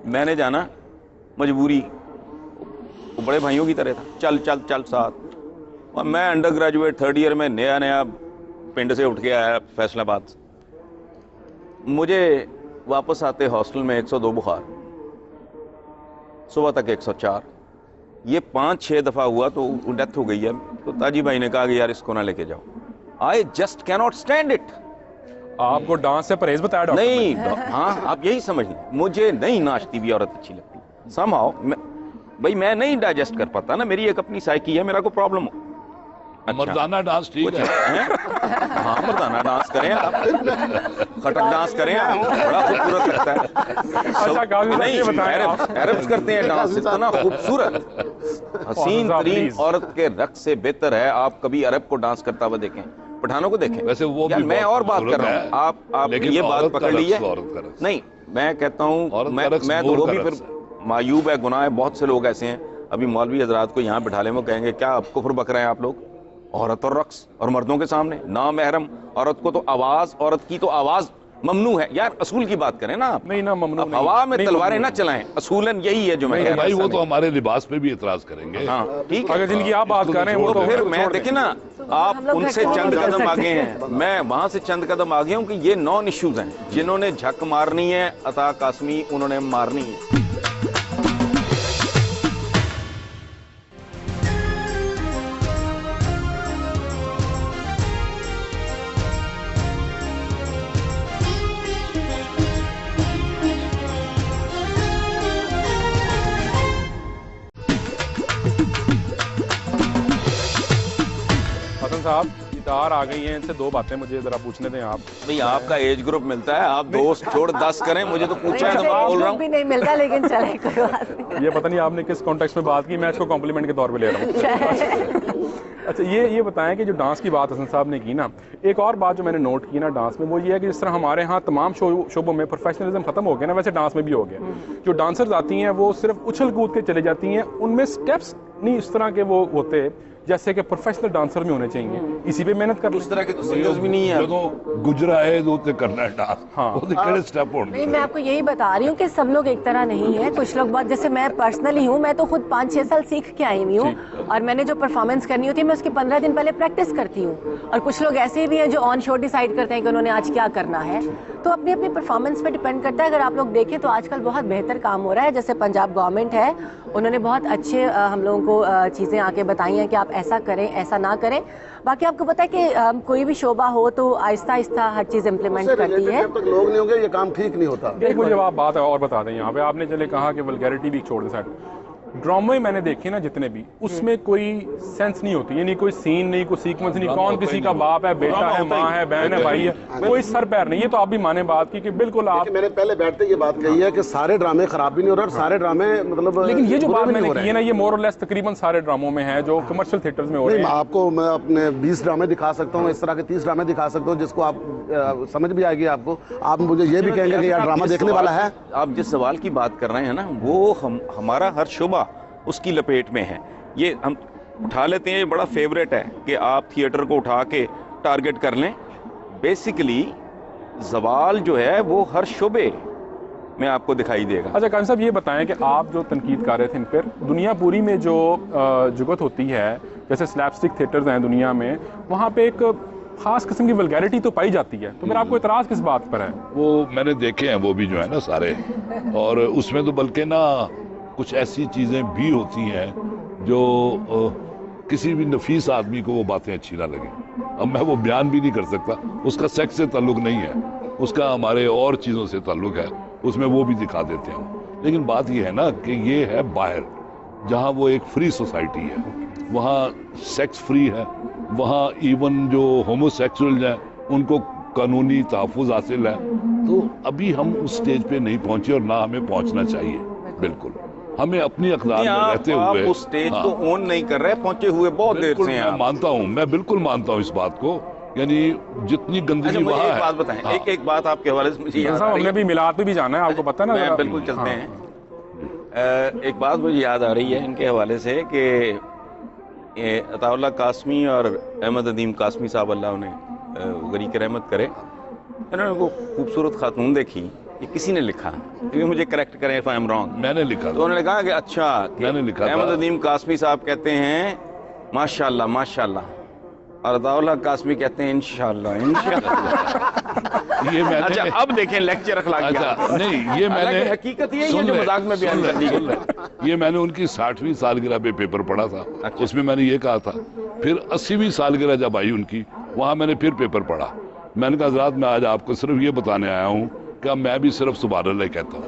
मैंने जाना मजबूरी, वो बड़े भाइयों की तरह था, चल चल चल साथ। और मैं अंडर ग्रेजुएट 3rd ईयर में नया पिंड से उठ के आया फैसलाबाद। मुझे वापस आते हॉस्टल में 102 बुखार, सुबह तक 104। ये 5-6 दफ़ा हुआ तो डेथ हो गई है। तो ताजी भाई ने कहा कि यार इसको ना लेके जाओ। I just cannot stand it. आपको डांस से परहेज बताया डॉक्टर ने? नहीं, हाँ आप यही समझ लें, मुझे नहीं नाचती हुई औरत अच्छी लगती समहाउ। भाई मैं नहीं डाइजेस्ट कर पाता ना, मेरी एक अपनी साइकी है, मेरा कोई प्रॉब्लम हो। मर्दाना डांस ठीक है। हाँ मर्दाना डांस करें आप, खटक डांस करें आप, बड़ा खूबसूरत लगता है। अच्छा, काफी नहीं, ये बताएं आप। अरब्स करते हैं डांस, इतना खूबसूरत हसीन तरीन प्लीज। औरत के रक्स से बेहतर है आप कभी अरब को डांस करता हुआ देखें, पठानों को देखें। वैसे वो भी यार मैं बहुत और बात कर रहा खूबसूरत हूँ, है, आप लेकिन ये औरत बात का पकड़ रक्स, लीजिए। औरत का रक्स। नहीं, मैं कहता हूँ, औरत का मैं रक्स तो नूर वो का भी फिर रक्स है। मायूब है, गुनाह है। बहुत से लोग ऐसे हैं, अभी मौलवी हजरात को यहाँ बिठा लें, वो कहेंगे क्या आप कुफ्र बक रहे हैं आप लोग, औरत और रक्स और मर्दों के सामने ना महरम औरत को तो आवाज, औरत की तो आवाज ममनू है। यार असूल की बात करें ना आप। नहीं ना, ममनू अब नहीं। हवा में नहीं, तलवारें ममनू ना नहीं। चलाएं, असूलन यही है जो मैं कह रहा भाई हूं। वो तो हमारे लिबास पे भी इतराज करेंगे। हाँ ठीक है। अगर जिनकी आप बात कर रहे हैं वो तो तो फिर छोड़ मैं दें। देखिए ना, हम आप लोग उनसे घटने चंद नहीं कर कदम सकते। आगे हैं, मैं वहां से चंद कदम आगे हूं कि ये नॉन इश्यूज हैं जिन्होंने झक मारनी है। अता कासमी उन्होंने मारनी है। हसन साहब, इतार आ गई हैं, इनसे 2 बातें मुझे जरा पूछने दें आप। भाई आपका एज ग्रुप मिलता है, आप दोस्त छोड़ 10 करें, मुझे तो पूछा है तो मैं बोल रहा हूँ। भी नहीं मिलता, लेकिन चले कोई बात नहीं। ये पता नहीं आपने किस कॉन्टेक्स्ट में बात की, मैं इसको कॉम्प्लीमेंट के तौर पे ले रहा हूँ। अच्छा, ये बताएं कि जो डांस की बात हसन साहब ने की ना, एक और बात जो मैंने नोट की ना डांस में, वो ये है कि जिस तरह हमारे यहाँ तमाम शोबों में प्रोफेशनलिज्म खत्म हो गया ना, वैसे डांस में भी हो गया। जो डांसर्स आती हैं वो सिर्फ उछल कूद के चले जाती हैं, उनमें स्टेप्स नहीं इस तरह के वो होते जैसे कि प्रोफेशनल डांसर में होने चाहिए। इसी पे मेहनत कर उस तरह के तो सिंगर्स भी नहीं है। जो गुजरा है तो उते करना है डांस। हाँ। वो केड़े स्टेप होने नहीं, मैं आपको यही बता रही हूँ कि सब लोग एक तरह नहीं है। कुछ लोग बहुत, जैसे मैं पर्सनली हूँ, मैं तो खुद 5-6 साल सीख के आई हुई हूँ, और मैंने जो परफॉर्मेंस करनी होती है मैं उसके 15 दिन पहले प्रैक्टिस करती हूँ। और कुछ लोग ऐसे भी हैं जो ऑन शो डिसाइड करते हैं कि उन्होंने आज क्या करना है। तो अपनी अपनी परफॉर्मेंस पे डिपेंड करता है। अगर आप लोग देखें तो आजकल बहुत बेहतर काम हो रहा है। जैसे पंजाब गवर्नमेंट है, उन्होंने बहुत अच्छे हम लोगों को चीज़ें आके बताई हैं कि आप ऐसा करें, ऐसा ना करें। बाकी आपको पता है कि कोई भी शोबा हो तो आहिस्ता आहिस्ता हर चीज़ इम्प्लीमेंट करती है। जब तक लोग नहीं होंगे ये काम ठीक नहीं होता। एक मुझे आप बात और बता दें यहाँ पे, आपने चले कहा कि वल्गैरिटी भी छोड़ दे साइड। ड्रामे मैंने देखे ना जितने भी, उसमें कोई सेंस नहीं होती, यानी कोई सीन नहीं, कोई सीक्वेंस नहीं, कौन किसी का बाप है, बेटा है, माँ है, बहन है, भाई है, कोई सर पैर नहीं। ये तो आप भी माने बात की कि बिल्कुल आप, मैंने पहले बैठते ये बात कही है कि सारे ड्रामे खराब भी नहीं हो रहे और सारे ड्रामे मतलब, लेकिन ये जो बुरे बात भी नहीं मैंने हो की रहे है ना, ये मोर और लेस तकरीबन सारे ड्रामों में है जो कमर्शियल थिएटर्स में हो रहे नहीं, हैं। आपको मैं अपने 20 ड्रामे दिखा सकता हूँ, इस तरह के 30 ड्रामे दिखा सकता हूँ जिसको आप समझ भी आएगी आपको। आप मुझे ये भी कहेंगे कि यार ड्रामा देखने वाला है। आप जिस सवाल की बात कर रहे हैं ना, वो हमारा हर शोबा उसकी लपेट में है। ये हम उठा लेते हैं, ये बड़ा फेवरेट है कि आप थिएटर को उठा के टारगेट कर लें। बेसिकली जवाल जो है वो हर शोबे में आपको दिखाई देगा। अच्छा कासिम साहब, ये बताएं कि आप जो तनकीद कर रहे थे इन पर, दुनिया पूरी में जो जुगत होती है جیسے سلیپسٹک تھیٹرز ہیں دنیا میں, وہاں پہ ایک خاص قسم کی ولگیرٹی تو پائی جاتی ہے, تو پھر آپ کو اعتراض کس بات پر ہے؟ وہ میں نے دیکھے ہیں وہ بھی جو ہے نا سارے, اور اس میں تو بلکہ نا کچھ ایسی چیزیں بھی ہوتی ہیں جو کسی بھی نفیس آدمی کو وہ باتیں اچھی نہ لگیں. اب میں وہ بیان بھی نہیں کر سکتا, اس کا سیکس سے تعلق نہیں ہے, اس کا ہمارے اور چیزوں سے تعلق ہے, اس میں وہ بھی دکھا دیتے ہیں. لیکن بات یہ ہے نا کہ یہ ہے باہر, جہاں وہ ایک فری سوسائٹی ہے, وہاں سیکس فری ہے, وہاں ایون جو ہومو سیکسول ہیں ان کو قانونی تحفظ حاصل ہے. تو ابھی ہم اس سٹیج پہ نہیں پہنچے اور نہ ہمیں پہنچنا چاہیے. بالکل ہمیں اپنی اقدار میں رہتے ہوئے اس سٹیج کو اون نہیں کر رہے, پہنچے ہوئے بہت دیر سے ہیں. میں مانتا ہوں, میں بالکل مانتا ہوں اس بات کو, یعنی جتنی گندگی وہاں ہے. ایک بات بتائیں, ایک بات آپ کے حوالے سے مجھے یاد آ ہم رہی نے ہے, بھی میلاد پہ بھی جانا ہے, آپ کو پتہ ہے نا. میں بالکل چلتے ہیں. ایک بات مجھے یاد آ رہی ہے ان کے حوالے سے کہ عطا اللہ قاسمی اور احمد ندیم قاسمی صاحب اللہ انہیں غریق رحمت کرے, انہوں نے وہ خوبصورت خاتون دیکھی, یہ کسی نے لکھا, کیونکہ مجھے کریکٹ کریں if I am wrong, میں نے لکھا, تو انہوں نے کہا کہ اچھا میں نے لکھا احمد ندیم قاسمی صاحب کہتے ہیں ماشاءاللہ ماشاءاللہ, اور عطا اللہ قاسمی کہتے ہیں انشاءاللہ انشاءاللہ. یہ میں اچھا نے اب دیکھیں لیکچر اخلاقیات. نہیں, یہ میں نے حقیقت یہ ہے جو مذاق میں بیان کر دی گئی. یہ میں نے ان کی 60ویں سالگرہ پہ پیپر پڑھا تھا, اس میں نے یہ کہا تھا. پھر 80ویں سالگرہ جب آئی ان کی, وہاں میں نے پھر پیپر پڑھا. میں نے کہا حضرات میں آج آپ کو صرف یہ بتانے آیا ہوں کہ میں بھی صرف سبحان اللہ کہتا ہوں.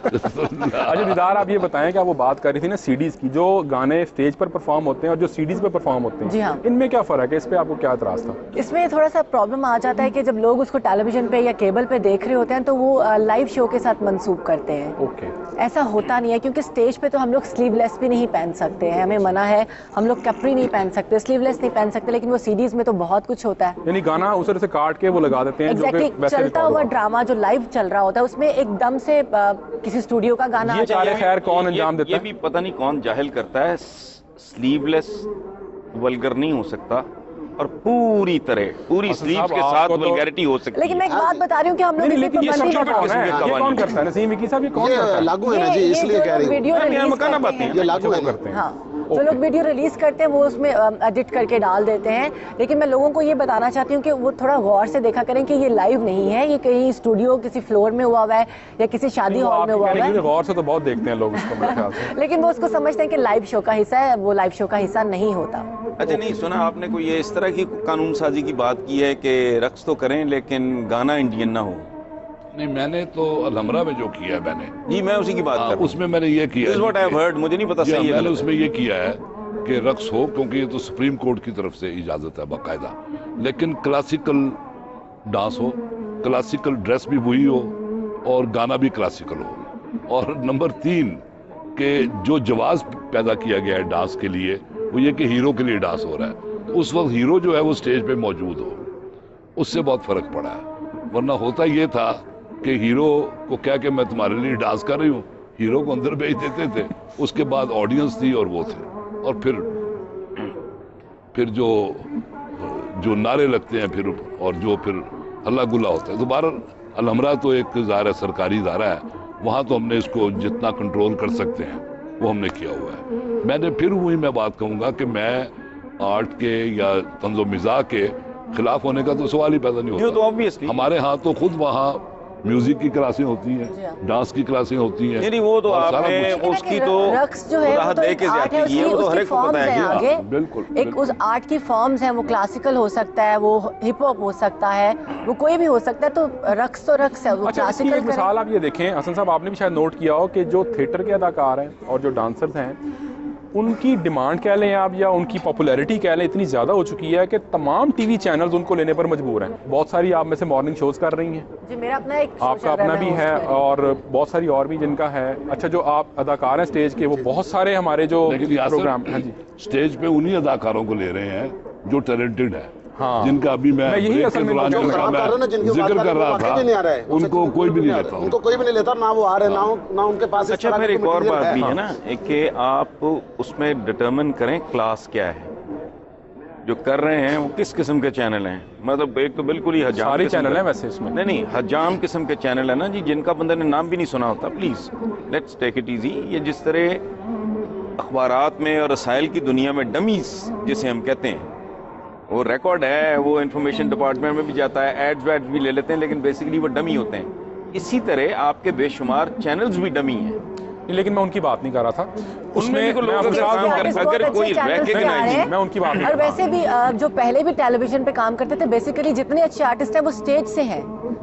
اچھا دیدار, آپ یہ بتائیں کہ آپ وہ بات کر رہی تھی نا سیڈیز کی, جو گانے اسٹیج پر پرفارم ہوتے ہیں اور جو سیڈیز پہ پرفارم ہوتے ہیں, جی ہاں, ان میں کیا فرق ہے؟ اس پہ آپ کو کیا اعتراض تھا؟ اس میں تھوڑا سا پرابلم آ جاتا ہے کہ جب لوگ اس کو ٹیلی ویژن پہ یا کیبل پہ دیکھ رہے ہوتے ہیں تو وہ لائیو شو کے ساتھ منسوب کرتے ہیں. اوکے, ایسا ہوتا نہیں ہے, کیونکہ اسٹیج پہ تو ہم لوگ سلیو لیس بھی نہیں پہن سکتے ہیں, ہمیں منع ہے, ہم لوگ کپری نہیں پہن سکتے, سلیو لیس نہیں پہن سکتے, لیکن وہ سیڈیز میں تو بہت کچھ ہوتا ہے. یعنی گانا اس طرح سے کاٹ کے وہ لگا دیتے ہیں, ایگزیکٹلی چلتا ہوا ڈرامہ جو لائیو چل رہا ہوتا ہے اس میں ایک دم سے کسی اسٹوڈیو کا گانا. یہ چارے خیر کون انجام دیتا ہے؟ یہ بھی پتہ نہیں کون جاہل کرتا ہے. سلیو لیس ولگر نہیں ہو سکتا, اور پوری سلیوز کے ساتھ ولگیرٹی ہو سکتی ہے. لیکن میں ایک بات بتا رہی ہوں کہ ہم لوگ لیکن یہ کون کرتا ہے؟ نسیم وکی صاحب, یہ کون کرتا ہے؟ لاگو ہے نا جی, اس لیے کہہ رہی ہوں یہ لاگو ہے. ہاں, جو لوگ ویڈیو ریلیز کرتے ہیں وہ اس میں ایڈٹ کر کے ڈال دیتے ہیں. لیکن میں لوگوں کو یہ بتانا چاہتی ہوں کہ وہ تھوڑا غور سے دیکھا کریں کہ یہ لائیو نہیں ہے, یہ کہیں اسٹوڈیو کسی فلور میں ہوا ہوا ہے یا کسی شادی ہال میں ہوا ہوا ہے. غور سے تو بہت دیکھتے ہیں لوگ اس کو, میرے خیال سے. لیکن وہ اس کو سمجھتے ہیں کہ لائیو شو کا حصہ ہے, وہ لائیو شو کا حصہ نہیں ہوتا. اچھا نہیں سنا آپ نے کوئی یہ اس طرح کی قانون سازی کی بات کی ہے کہ رقص تو کریں لیکن گانا انڈین نہ ہو؟ نہیں, میں نے تو الحمرہ میں جو کیا ہے میں نے, جی میں اسی کی بات کر رہا ہوں. اس میں نے یہ کیا ہے, مجھے نہیں پتا صحیح ہے, میں نے اس میں یہ کیا ہے کہ رقص ہو, کیونکہ یہ تو سپریم کورٹ کی طرف سے اجازت ہے باقاعدہ, لیکن کلاسیکل ڈانس ہو, کلاسیکل ڈریس بھی وہی ہو اور گانا بھی کلاسیکل ہو. اور نمبر 3 کہ جو جواز پیدا کیا گیا ہے ڈانس کے لیے وہ یہ کہ ہیرو کے لیے ڈانس ہو رہا ہے, اس وقت ہیرو جو ہے وہ سٹیج پہ موجود ہو, اس سے بہت فرق پڑا ہے. ورنہ ہوتا یہ تھا کہ ہیرو کو کہہ کہ میں تمہارے لیے ڈانس کر رہی ہوں, ہیرو کو اندر بھیج دیتے تھے, اس کے بعد آڈینس تھی اور وہ تھے, اور پھر جو نعرے لگتے ہیں پھر, اور جو پھر ہلا گلا ہوتا ہے. دوبارہ الحمرہ تو ایک ظاہر سرکاری ادارہ ہے, وہاں تو ہم نے اس کو جتنا کنٹرول کر سکتے ہیں وہ ہم نے کیا ہوا ہے. میں نے پھر وہی میں بات کہوں گا کہ میں آرٹ کے یا طنز و مزاح کے خلاف ہونے کا تو سوال ہی پیدا نہیں ہوتا. ہمارے ہاں تو خود وہاں میوزک کی کلاسیں ہوتی ہیں, ڈانس کی کلاسیں ہوتی ہیں, یعنی وہ تو آپ نے اس کی تو رقص جو ہے وہ تو ایک آرٹ ہے, اس کی فارمز ہیں آگے. بالکل, ایک اس آرٹ کی فارمز ہیں, وہ کلاسیکل ہو سکتا ہے, وہ ہپ ہاپ ہو سکتا ہے, وہ کوئی بھی ہو سکتا ہے. تو رقص تو رقص ہے, وہ کلاسیکل. ایک مثال آپ یہ دیکھیں حسن صاحب, آپ نے بھی شاید نوٹ کیا ہو کہ جو تھیٹر کے اداکار ہیں اور جو ڈانسرز ہیں ان کی ڈیمانڈ کہہ لیں آپ یا ان کی پاپولیرٹی کہہ لیں اتنی زیادہ ہو چکی ہے کہ تمام ٹی وی چینلز ان کو لینے پر مجبور ہیں. بہت ساری آپ میں سے مارننگ شوز کر رہی ہیں, جی میرا اپنا ایک آپ کا اپنا بھی ہے, اور بہت ساری اور بھی جن کا ہے. اچھا جو آپ اداکار ہیں سٹیج کے, وہ بہت سارے ہمارے جو پروگرام, ہاں جی, سٹیج پہ انہی اداکاروں کو لے رہے ہیں جو ٹیلنٹڈ ہے, ہاں, جن کا ابھی میں ذکر کر رہا تھا, ان کو کوئی بھی نہیں لیتا, ان کو کوئی بھی نہیں لیتا, نہ وہ آ رہے نہ ان کے پاس. اچھا پھر ایک اور بات بھی ہے نا کہ آپ اس میں ڈٹرمن کریں کلاس کیا ہے جو کر رہے ہیں, وہ کس قسم کے چینل ہیں. مطلب ایک تو بالکل ہی حجام, سارے چینل ہیں ویسے اس میں, نہیں حجام قسم کے چینل ہیں نا جی, جن کا بندہ نے نام بھی نہیں سنا ہوتا. Please let's take it easy. یہ جس طرح اخبارات میں اور رسائل کی دنیا میں ڈمیز جسے ہم کہتے ہیں، وہ ریکارڈ ہے، وہ انفارمیشن ڈپارٹمنٹ میں بھی جاتا ہے، ایڈز ویڈز بھی لے لیتے ہیں، لیکن بیسیکلی وہ ڈمی ہوتے ہیں. اسی طرح آپ کے بے شمار چینلز بھی ڈمی ہیں. لیکن میں ان کی بات نہیں کر رہا تھا. اس میں اگر کوئی ریکگنائز، میں ان کی بات نہیں اور ویسے بھی جو پہلے بھی ٹیلی ویژن پہ کام کرتے تھے، بیسیکلی جتنے اچھے آرٹسٹ ہیں وہ اسٹیج سے ہیں.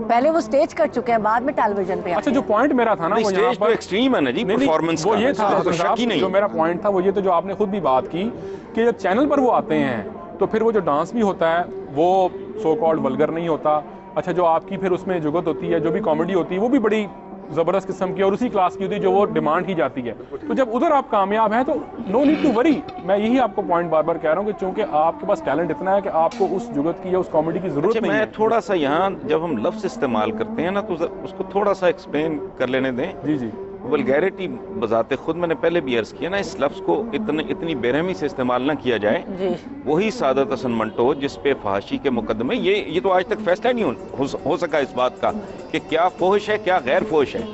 پہلے وہ اسٹیج کر چکے ہیں، بعد میں ٹیلی ویژن پہ. اچھا جو پوائنٹ میرا تھا نا وہ یہاں پر ایکسٹریم ہے نا جی پرفارمنس، وہ یہ تھا شک ہی نہیں. جو میرا پوائنٹ تھا وہ یہ تو جو آپ نے خود بھی بات کی کہ جب چینل پر وہ آتے ہیں تو پھر وہ جو ڈانس بھی ہوتا ہے وہ سو کالڈ ولگر نہیں ہوتا. اچھا جو آپ کی پھر اس میں جگت ہوتی ہے، جو بھی کامیڈی ہوتی ہے وہ بھی بڑی زبردست قسم کی اور اسی کلاس کی ہوتی ہے جو وہ ڈیمانڈ کی جاتی ہے. تو جب ادھر آپ کامیاب ہیں تو نو نیڈ ٹو وری. میں یہی آپ کو پوائنٹ بار بار کہہ رہا ہوں کہ چونکہ آپ کے پاس ٹیلنٹ اتنا ہے کہ آپ کو اس جگت کی یا اس کامیڈی کی ضرورت نہیں ہے. میں تھوڑا سا یہاں جب ہم لفظ استعمال کرتے ہیں نا تو اس کو تھوڑا سا ایکسپلین کر لینے دیں. جی جی. ولگیرٹی بذات خود میں نے پہلے بھی عرض کیا نا، اس لفظ کو اتنی بے رحمی سے استعمال نہ کیا جائے. وہی سعادت حسن منٹو جس پہ فحاشی کے مقدمے، یہ تو آج تک فیصلہ نہیں ہو سکا اس بات کا کہ کیا فحش ہے کیا غیر فحش ہے.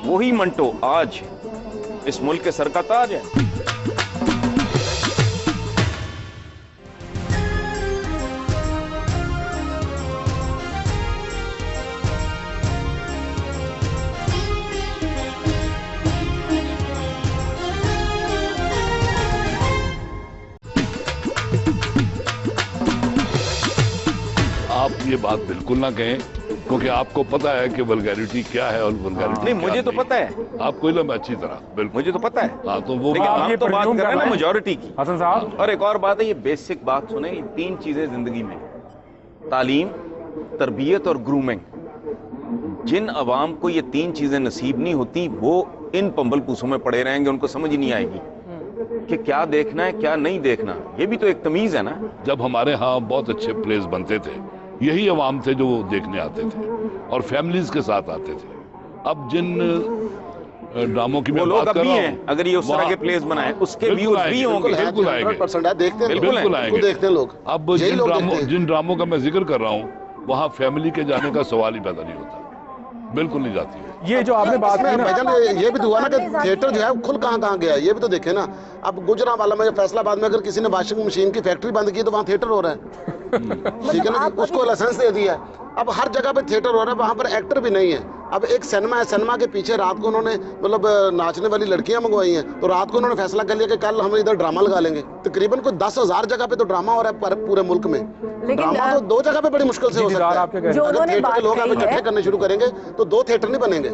وہی منٹو آج اس ملک کے سر کا تاج ہے. آپ یہ بات بالکل نہ کہیں کیونکہ آپ کو پتا ہے کہ ولگیرٹی کیا ہے اور ولگیرٹی نہیں، مجھے تو پتا ہے، آپ کو علم ہے اچھی طرح. بالکل مجھے تو پتا ہے. ہاں تو وہ لیکن ہم تو بات کر رہے ہیں نا میجورٹی کی. حسن صاحب اور ایک اور بات ہے، یہ بیسک بات سنیں، یہ 3 چیزیں زندگی میں، تعلیم، تربیت اور گرومنگ. جن عوام کو یہ 3 چیزیں نصیب نہیں ہوتی وہ ان پمبل پوسوں میں پڑے رہیں گے، ان کو سمجھ ہی نہیں آئے گی کہ کیا دیکھنا ہے کیا نہیں دیکھنا. یہ بھی تو ایک تمیز ہے نا. جب ہمارے ہاں بہت اچھے پلیز بنتے تھے یہی عوام تھے جو دیکھنے آتے تھے اور فیملیز کے ساتھ آتے تھے. اب جن ڈراموں کی میں بات کر رہا ہوں، اگر یہ اس طرح کے پلیز بنائے اس کے ویوز بھی ہوں گے. بالکل آئیں گے، بالکل آئیں گے لوگ. اب جن ڈراموں کا میں ذکر کر رہا ہوں وہاں فیملی کے جانے کا سوال ہی پیدا نہیں ہوتا، بالکل نہیں جاتی ہے. یہ جو آپ نے بات کی نا، یہ بھی تو ہوا نا کہ تھیٹر جو ہے کھل کہاں گیا، یہ بھی تو دیکھیں نا. اب گجرانوالہ میں فیصلہ آباد میں اگر کسی نے واشنگ مشین کی فیکٹری بند کی تو وہاں تھیٹر ہو رہا ہے. ٹھیک ہے نا، اس کو لائسنس دے دیا. اب ہر جگہ پہ تھیٹر ہو رہا ہے، وہاں پر ایکٹر بھی نہیں ہے. اب ایک سینما ہے، سینما کے پیچھے رات کو انہوں نے مطلب ناچنے والی لڑکیاں منگوائی ہیں، تو رات کو انہوں نے فیصلہ کر لیا کہ کل ہم ادھر ڈرامہ لگا لیں گے. تقریباً کوئی 10,000 جگہ پہ تو ڈرامہ ہو رہا ہے پورے ملک میں. ڈرامہ تو 2 جگہ پہ بڑی مشکل سے ہو سکتا ہے. اگر تھیٹر کے لوگ اکٹھے کرنے شروع کریں گے تو 2 تھیٹر نہیں بنیں گے.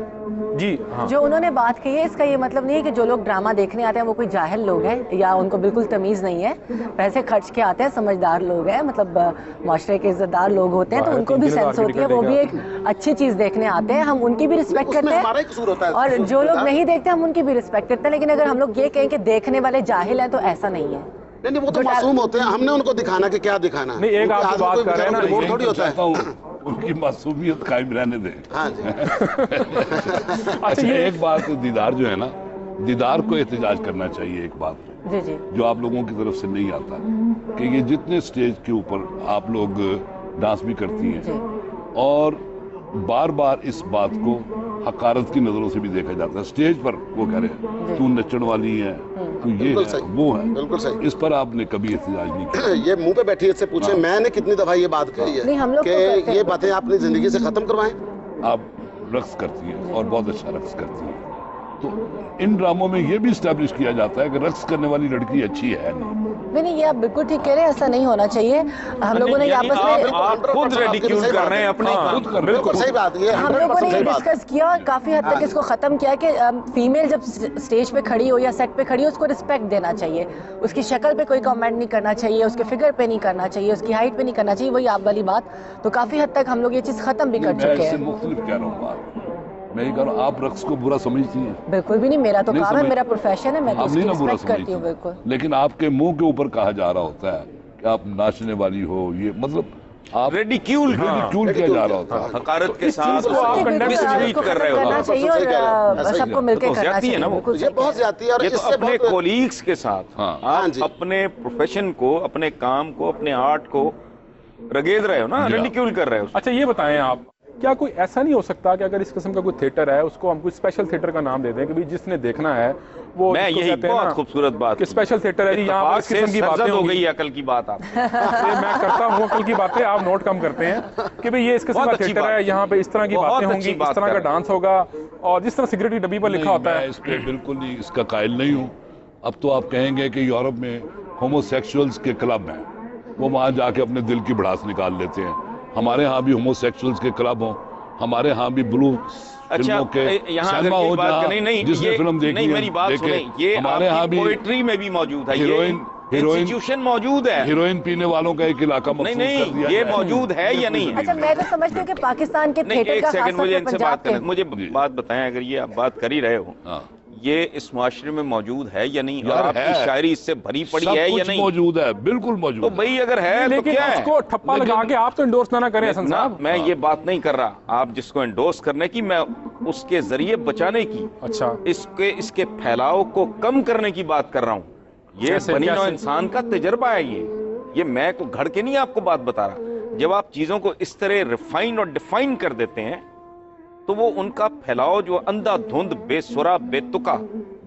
جی جو انہوں نے بات کی ہے اس کا یہ مطلب نہیں ہے کہ جو لوگ ڈرامہ دیکھنے آتے ہیں وہ کوئی جاہل لوگ ہیں یا ان کو بالکل تمیز نہیں ہے. پیسے خرچ کے آتے ہیں، سمجھدار لوگ ہیں، مطلب معاشرے کے عزت دار لوگ ہوتے ہیں تو ان کو بھی سینس ہوتی ہے، وہ بھی ایک اچھی چیز دیکھنے آتے ہیں. ہم ان کی بھی رسپیکٹ کرتے ہیں اور جو لوگ نہیں دیکھتے ہم ان کی بھی رسپیکٹ کرتے ہیں. لیکن اگر ہم لوگ یہ کہیں کہ دیکھنے والے جاہل ہیں تو ایسا نہیں ہے. نہیں وہ تو معصوم ہوتے ہیں، ہم نے ان کو دکھانا کہ کیا دکھانا. نہیں ایک آپ بات کر رہے ہیں نا، وہ تھوڑی ہوتا ہے. ان کی معصومیت قائم رہنے دیں. ہاں جی. اچھا ایک بات دیدار جو ہے نا، دیدار کو احتجاج کرنا چاہیے. ایک بات جی جی جو آپ لوگوں کی طرف سے نہیں آتا کہ یہ جتنے سٹیج کے اوپر آپ لوگ ڈانس بھی کرتی ہیں اور بار بار اس بات کو حقارت کی نظروں سے بھی دیکھا جاتا ہے. سٹیج پر وہ کہہ رہے ہیں تو نچن والی ہے، تو یہ ہے وہ ہے. بالکل صحیح. اس پر آپ نے کبھی احتجاج نہیں کیا. یہ منہ پہ بیٹھی سے پوچھیں میں نے کتنی دفعہ یہ بات کہی ہے کہ یہ باتیں آپ اپنی زندگی سے ختم کروائیں. آپ رقص کرتی ہیں اور بہت اچھا رقص کرتی ہیں، تو ان ڈراموں میں یہ بھی اسٹیبلش کیا جاتا ہے کہ رقص کرنے والی لڑکی اچھی ہے نہیں. یہ آپ بالکل ٹھیک کہہ رہے ہیں، ایسا نہیں ہونا چاہیے. ہم لوگوں نے آپس میں خود ریڈیکیول کر رہے ہیں اپنے. بالکل صحیح بات. ہم لوگوں نے یہ ڈسکس کیا اور کافی حد تک اس کو ختم کیا کہ فیمیل جب اسٹیج پہ کھڑی ہو یا سیٹ پہ کھڑی ہو اس کو رسپیکٹ دینا چاہیے. اس کی شکل پہ کوئی کمنٹ نہیں کرنا چاہیے، اس کے فگر پہ نہیں کرنا چاہیے، اس کی ہائٹ پہ نہیں کرنا چاہیے. وہی آپ والی بات تو کافی حد تک ہم لوگ یہ چیز ختم بھی کر چکے ہیں. مختلف کہہ رہا ہوں بات. میں یہ کہہ رہا ہوں آپ رقص کو برا سمجھتی ہیں؟ بالکل بھی نہیں، میرا تو کام ہے، میرا پروفیشن ہے، میں تو اس کی برا رسپیکٹ کرتی ہوں. سمجھتی بالکل. لیکن آپ کے منہ کے اوپر کہا جا رہا ہوتا ہے کہ آپ ناچنے والی ہو، یہ مطلب آپ ریڈیکیول کیا جا رہا ہوتا ہے. حقارت کے ساتھ کر رہے ہو چاہیے اور سب کو مل کے کرنا چاہیے. یہ بہت زیادتی ہے اور اس سے اپنے کولیگز کے ساتھ آپ اپنے پروفیشن کو، اپنے کام کو، اپنے آرٹ کو رگیز رہے ہو نا، ریڈیکیول کر رہے ہو. اچھا یہ بتائیں آپ क्या कोई ऐसा नहीं हो सकता कि अगर इस किस्म का कोई थिएटर है उसको हम कोई स्पेशल थिएटर का नाम दे दें कि भाई जिसने देखना है वो, मैं जिसको यही कहते हैं बहुत ना खूबसूरत बात कि स्पेशल थिएटर है जी, यहाँ पर इस किस्म की बातें हो होंगी। गई अकल की बात आप ये मैं करता हूँ अकल की बातें, आप नोट कम करते हैं कि भाई ये इस किस्म का थिएटर है, यहाँ पे इस तरह की बातें होंगी, इस तरह का डांस होगा, और जिस तरह सिगरेट की डब्बी पर लिखा होता मैं है। इस पे बिल्कुल ही इसका कायल नहीं हूँ। अब तो आप कहेंगे कि यूरोप में होमोसेक्सुअल्स के क्लब हैं, वो वहाँ जाके अपने दिल की भड़ास निकाल लेते हैं। हमारे यहाँ भी होमोसेक्सुअल्स के क्लब हों, हमारे यहाँ भी ब्लू फिल्मों के सिनेमा हो जहाँ जिसने फिल्म देखी नहीं, मेरी बात सुने, ये हमारे यहाँ भी पोएट्री में भी मौजूद है, हीरोइन इंस्टीट्यूशन मौजूद है, हीरोइन पीने वालों का एक इलाका नहीं मखसूस कर दिया ये है। मौजूद है या नहीं? अच्छा, मैं तो समझती हूँ कि पाकिस्तान के नहीं, थिएटर एक का सेकंड, मुझे खासतौर इनसे पे बात पंजाब करना, मुझे जी। बात बताएं, अगर ये आप बात कर ही रहे हो, हाँ। ये इस माशरे में मौजूद है या नहीं, और यार आपकी है। शायरी इससे भरी पड़ी सब है या कुछ नहीं? मौजूद है, बिल्कुल मौजूद तो है। भाई अगर है तो लेकिन क्या है? उसको ठप्पा लगा के आप तो इंडोर्स ना करें हसन ना, साहब। मैं ये बात नहीं कर रहा, आप जिसको एंडोर्स करने की, मैं उसके जरिए बचाने की, अच्छा, इसके फैलाव को कम करने की बात कर रहा हूँ। ये जैसे- बनी नौ जैसे- इंसान का तजर्बा है ये मैं को घड़ के नहीं आपको बात बता रहा। जब आप चीजों को इस तरह रिफाइन और डिफाइन कर देते हैं तो वो उनका फैलाव जो अंधाधुंध, बेसुरा, बेतुका,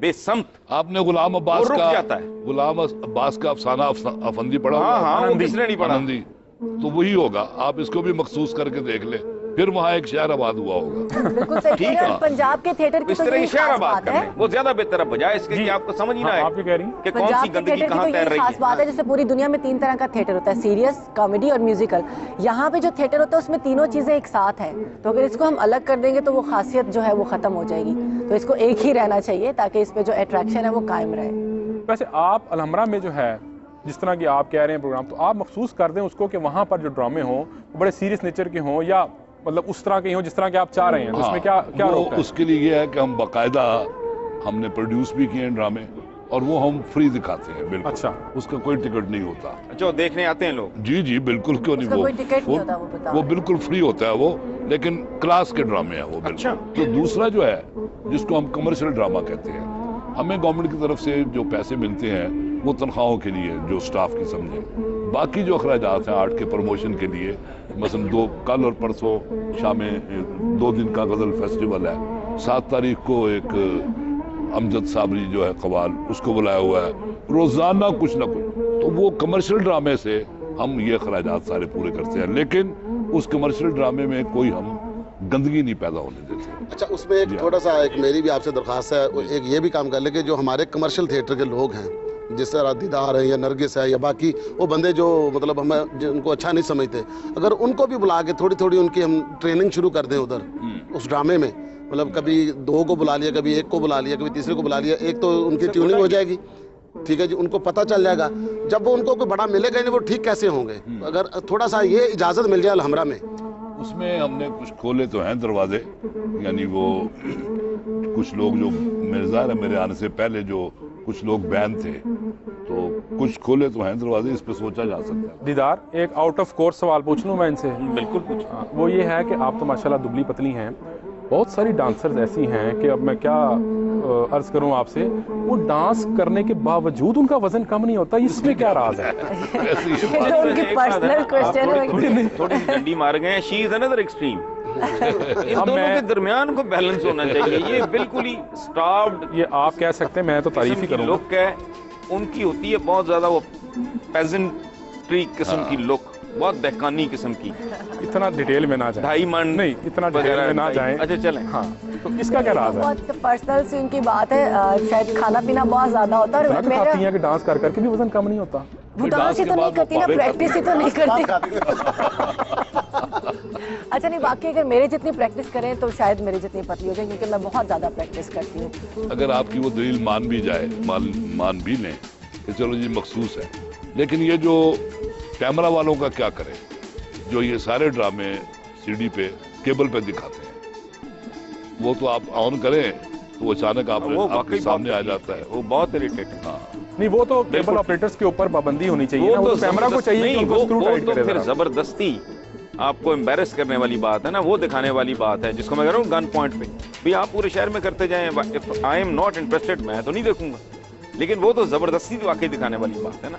बेसमत, आपने गुलाम अब्बास वो रुक का जाता है। गुलाम अब्बास का अफसाना अफंदी पढ़ा हाँ होगा? हाँ, वो आनंदी। किसने नहीं पढ़ा? आनंदी, तो वही होगा। आप इसको भी मखसूस करके देख ले, फिर वहाँ एक शहर आबाद हुआ होगा। बिल्कुल सही ठीक कह रहे हैं, है। और पंजाब के थिएटर की इस तो तरह यही की शहर खास आबाद बात करने है। वो ज्यादा बेहतर है, बजाय इसके जी। कि आपको समझ ही ना हाँ, आए आप क्या कह रही हैं? कि कौन पंजाब सी के गंदगी थिएटर की कहाँ तो तैर यही रही खास है। बात है, जैसे पूरी दुनिया में 3 तरह का थिएटर होता है, सीरियस, कॉमेडी और म्यूजिकल। यहाँ पे जो थिएटर होता है उसमें तीनों चीजें एक साथ हैं, तो अगर इसको हम अलग कर देंगे तो वो खासियत जो है वो खत्म हो जाएगी। तो इसको एक ही रहना चाहिए ताकि इस पे जो अट्रैक्शन है वो कायम रहे। वैसे आप अलहमरा में जो है जिस तरह की आप कह रहे हैं प्रोग्राम, तो आप मखसूस कर दें उसको कि वहाँ पर जो ड्रामे हों वो बड़े सीरियस नेचर के हों, या मतलब उस तरह के हों जिस तरह के आप चाह रहे हैं, तो उसमें क्या क्या वो रोक है? उसके लिए ये है कि हम बाकायदा हमने प्रोड्यूस भी किए हैं ड्रामे, और वो हम फ्री दिखाते हैं बिल्कुल। अच्छा। उसका कोई टिकट नहीं होता। अच्छा, देखने आते हैं लोग? जी जी बिल्कुल, क्यों नहीं। उसका कोई टिकट नहीं होता, वो बताओ। वो बिल्कुल फ्री होता है वो, लेकिन क्लास के ड्रामे हैं वो बिल्कुल। अच्छा। तो दूसरा जो है जिसको हम कमर्शियल ड्रामा कहते हैं, हमें गवर्नमेंट की तरफ से जो पैसे मिलते हैं वो तनख्वाहों के लिए, जो स्टाफ की समझे। बाकी जो अखराजात हैं आर्ट के प्रमोशन के लिए, मसलन कल और परसों शाम में 2 दिन का गज़ल फेस्टिवल है, 7 तारीख को एक अमजद साबरी जो है कवाल, उसको बुलाया हुआ है, रोजाना कुछ ना कुछ। तो वो कमर्शियल ड्रामे से हम ये अखराजात सारे पूरे करते हैं, लेकिन उस कमर्शियल ड्रामे में कोई हम गंदगी नहीं पैदा होने देते। अच्छा, उसमें एक थोड़ा सा एक मेरी भी आपसे दरख्वास्त है, एक ये भी काम कर ले कि जो हमारे कमर्शियल थिएटर के लोग हैं, जिस तरह दीदार है या नरगिस है या बाकी वो बंदे जो मतलब हमें जिनको अच्छा नहीं समझते, अगर उनको भी बुला के थोड़ी थोड़ी उनकी हम ट्रेनिंग शुरू कर दें उधर उस ड्रामे में, मतलब कभी 2 को बुला लिया, कभी 1 को बुला लिया, कभी तीसरे को बुला लिया, एक तो उनकी ट्यूनिंग हो जाएगी, ठीक है जी, उनको पता चल जाएगा। जब वो उनको कोई बड़ा मिलेगा नहीं वो ठीक कैसे होंगे, अगर थोड़ा सा ये इजाज़त मिल जाए अलहमरा में। उसमें हमने कुछ खोले तो हैं दरवाजे, यानी वो कुछ लोग जो मिर्ज़ा मेरे आने से पहले जो कुछ लोग बैन थे, तो कुछ खोले तो हैं दरवाजे, इस पे सोचा जा सकता है। दीदार, एक आउट ऑफ कोर्स सवाल पूछ लूँ मैं इनसे? बिल्कुल कुछ। वो ये है कि आप तो माशाल्लाह दुबली पतली हैं, बहुत सारी डांसर्स ऐसी हैं कि अब मैं क्या अर्ज करूं आपसे, वो डांस करने के बावजूद उनका वजन कम नहीं होता, इसमें क्या राज है? ये तो उनकी पर्सनल क्वेश्चन है। थोड़ी सी डंडी मार गए हैं। She is another extreme. इन अब दोनों मैं- के दरमियान को बैलेंस होना चाहिए। ये बिल्कुल ही स्टार्व्ड ये आप कह सकते हैं, मैं तो तारीफ ही करूंगा। लुक है उनकी, होती है बहुत ज्यादा वो पेजेंट्री किस्म की लुक, बहुत दहकानी किस्म की। इतना डिटेल में ना जाए, 2.5 मन नहीं इतना डिटेल में ना जाए। अच्छा चलें। हाँ, तो इसका क्या राज है? बहुत पर्सनल सी उनकी बात है, शायद खाना पीना बहुत ज्यादा होता है, इतना और तो मेरा खाती हैं कि डांस कर करके भी वजन कम नहीं होता। वो डांस ही तो नहीं करती ना, प्रैक्टिस ही तो नहीं करती। अच्छा नहीं, बाकी अगर मेरे जितनी प्रैक्टिस करें तो शायद मेरी जितनी पतली हो जाए, क्योंकि मैं बहुत ज्यादा प्रैक्टिस करती हूँ। अगर आपकी वो दलील मान भी जाए, मान भी लें कि चलो जी मखसूस है, लेकिन ये जो कैमरा वालों का क्या करें, जो ये सारे ड्रामे सीडी पे केबल पे दिखाते हैं, वो तो आप ऑन करें तो वो अचानक वो आपके वाकई सामने आ बहुत जाता है। वो बहुत इरिटेटिंग। हाँ, नहीं, वो तो केबल ऑपरेटर्स के ऊपर पाबंदी होनी चाहिए ना, वो तो कैमरा को चाहिए कि नहीं, उनको स्क्रू वो टाइट तो करे फिर जरा। जबरदस्ती आपको एम्बेरस करने वाली बात है ना, वो दिखाने वाली बात है, जिसको मैं कह रहा हूँ गन पॉइंट पे भी आप पूरे शहर में करते जाएं। आई एम नॉट इंटरेस्टेड, मैं तो नहीं देखूंगा, लेकिन वो तो जबरदस्ती वाकई दिखाने वाली बात है ना।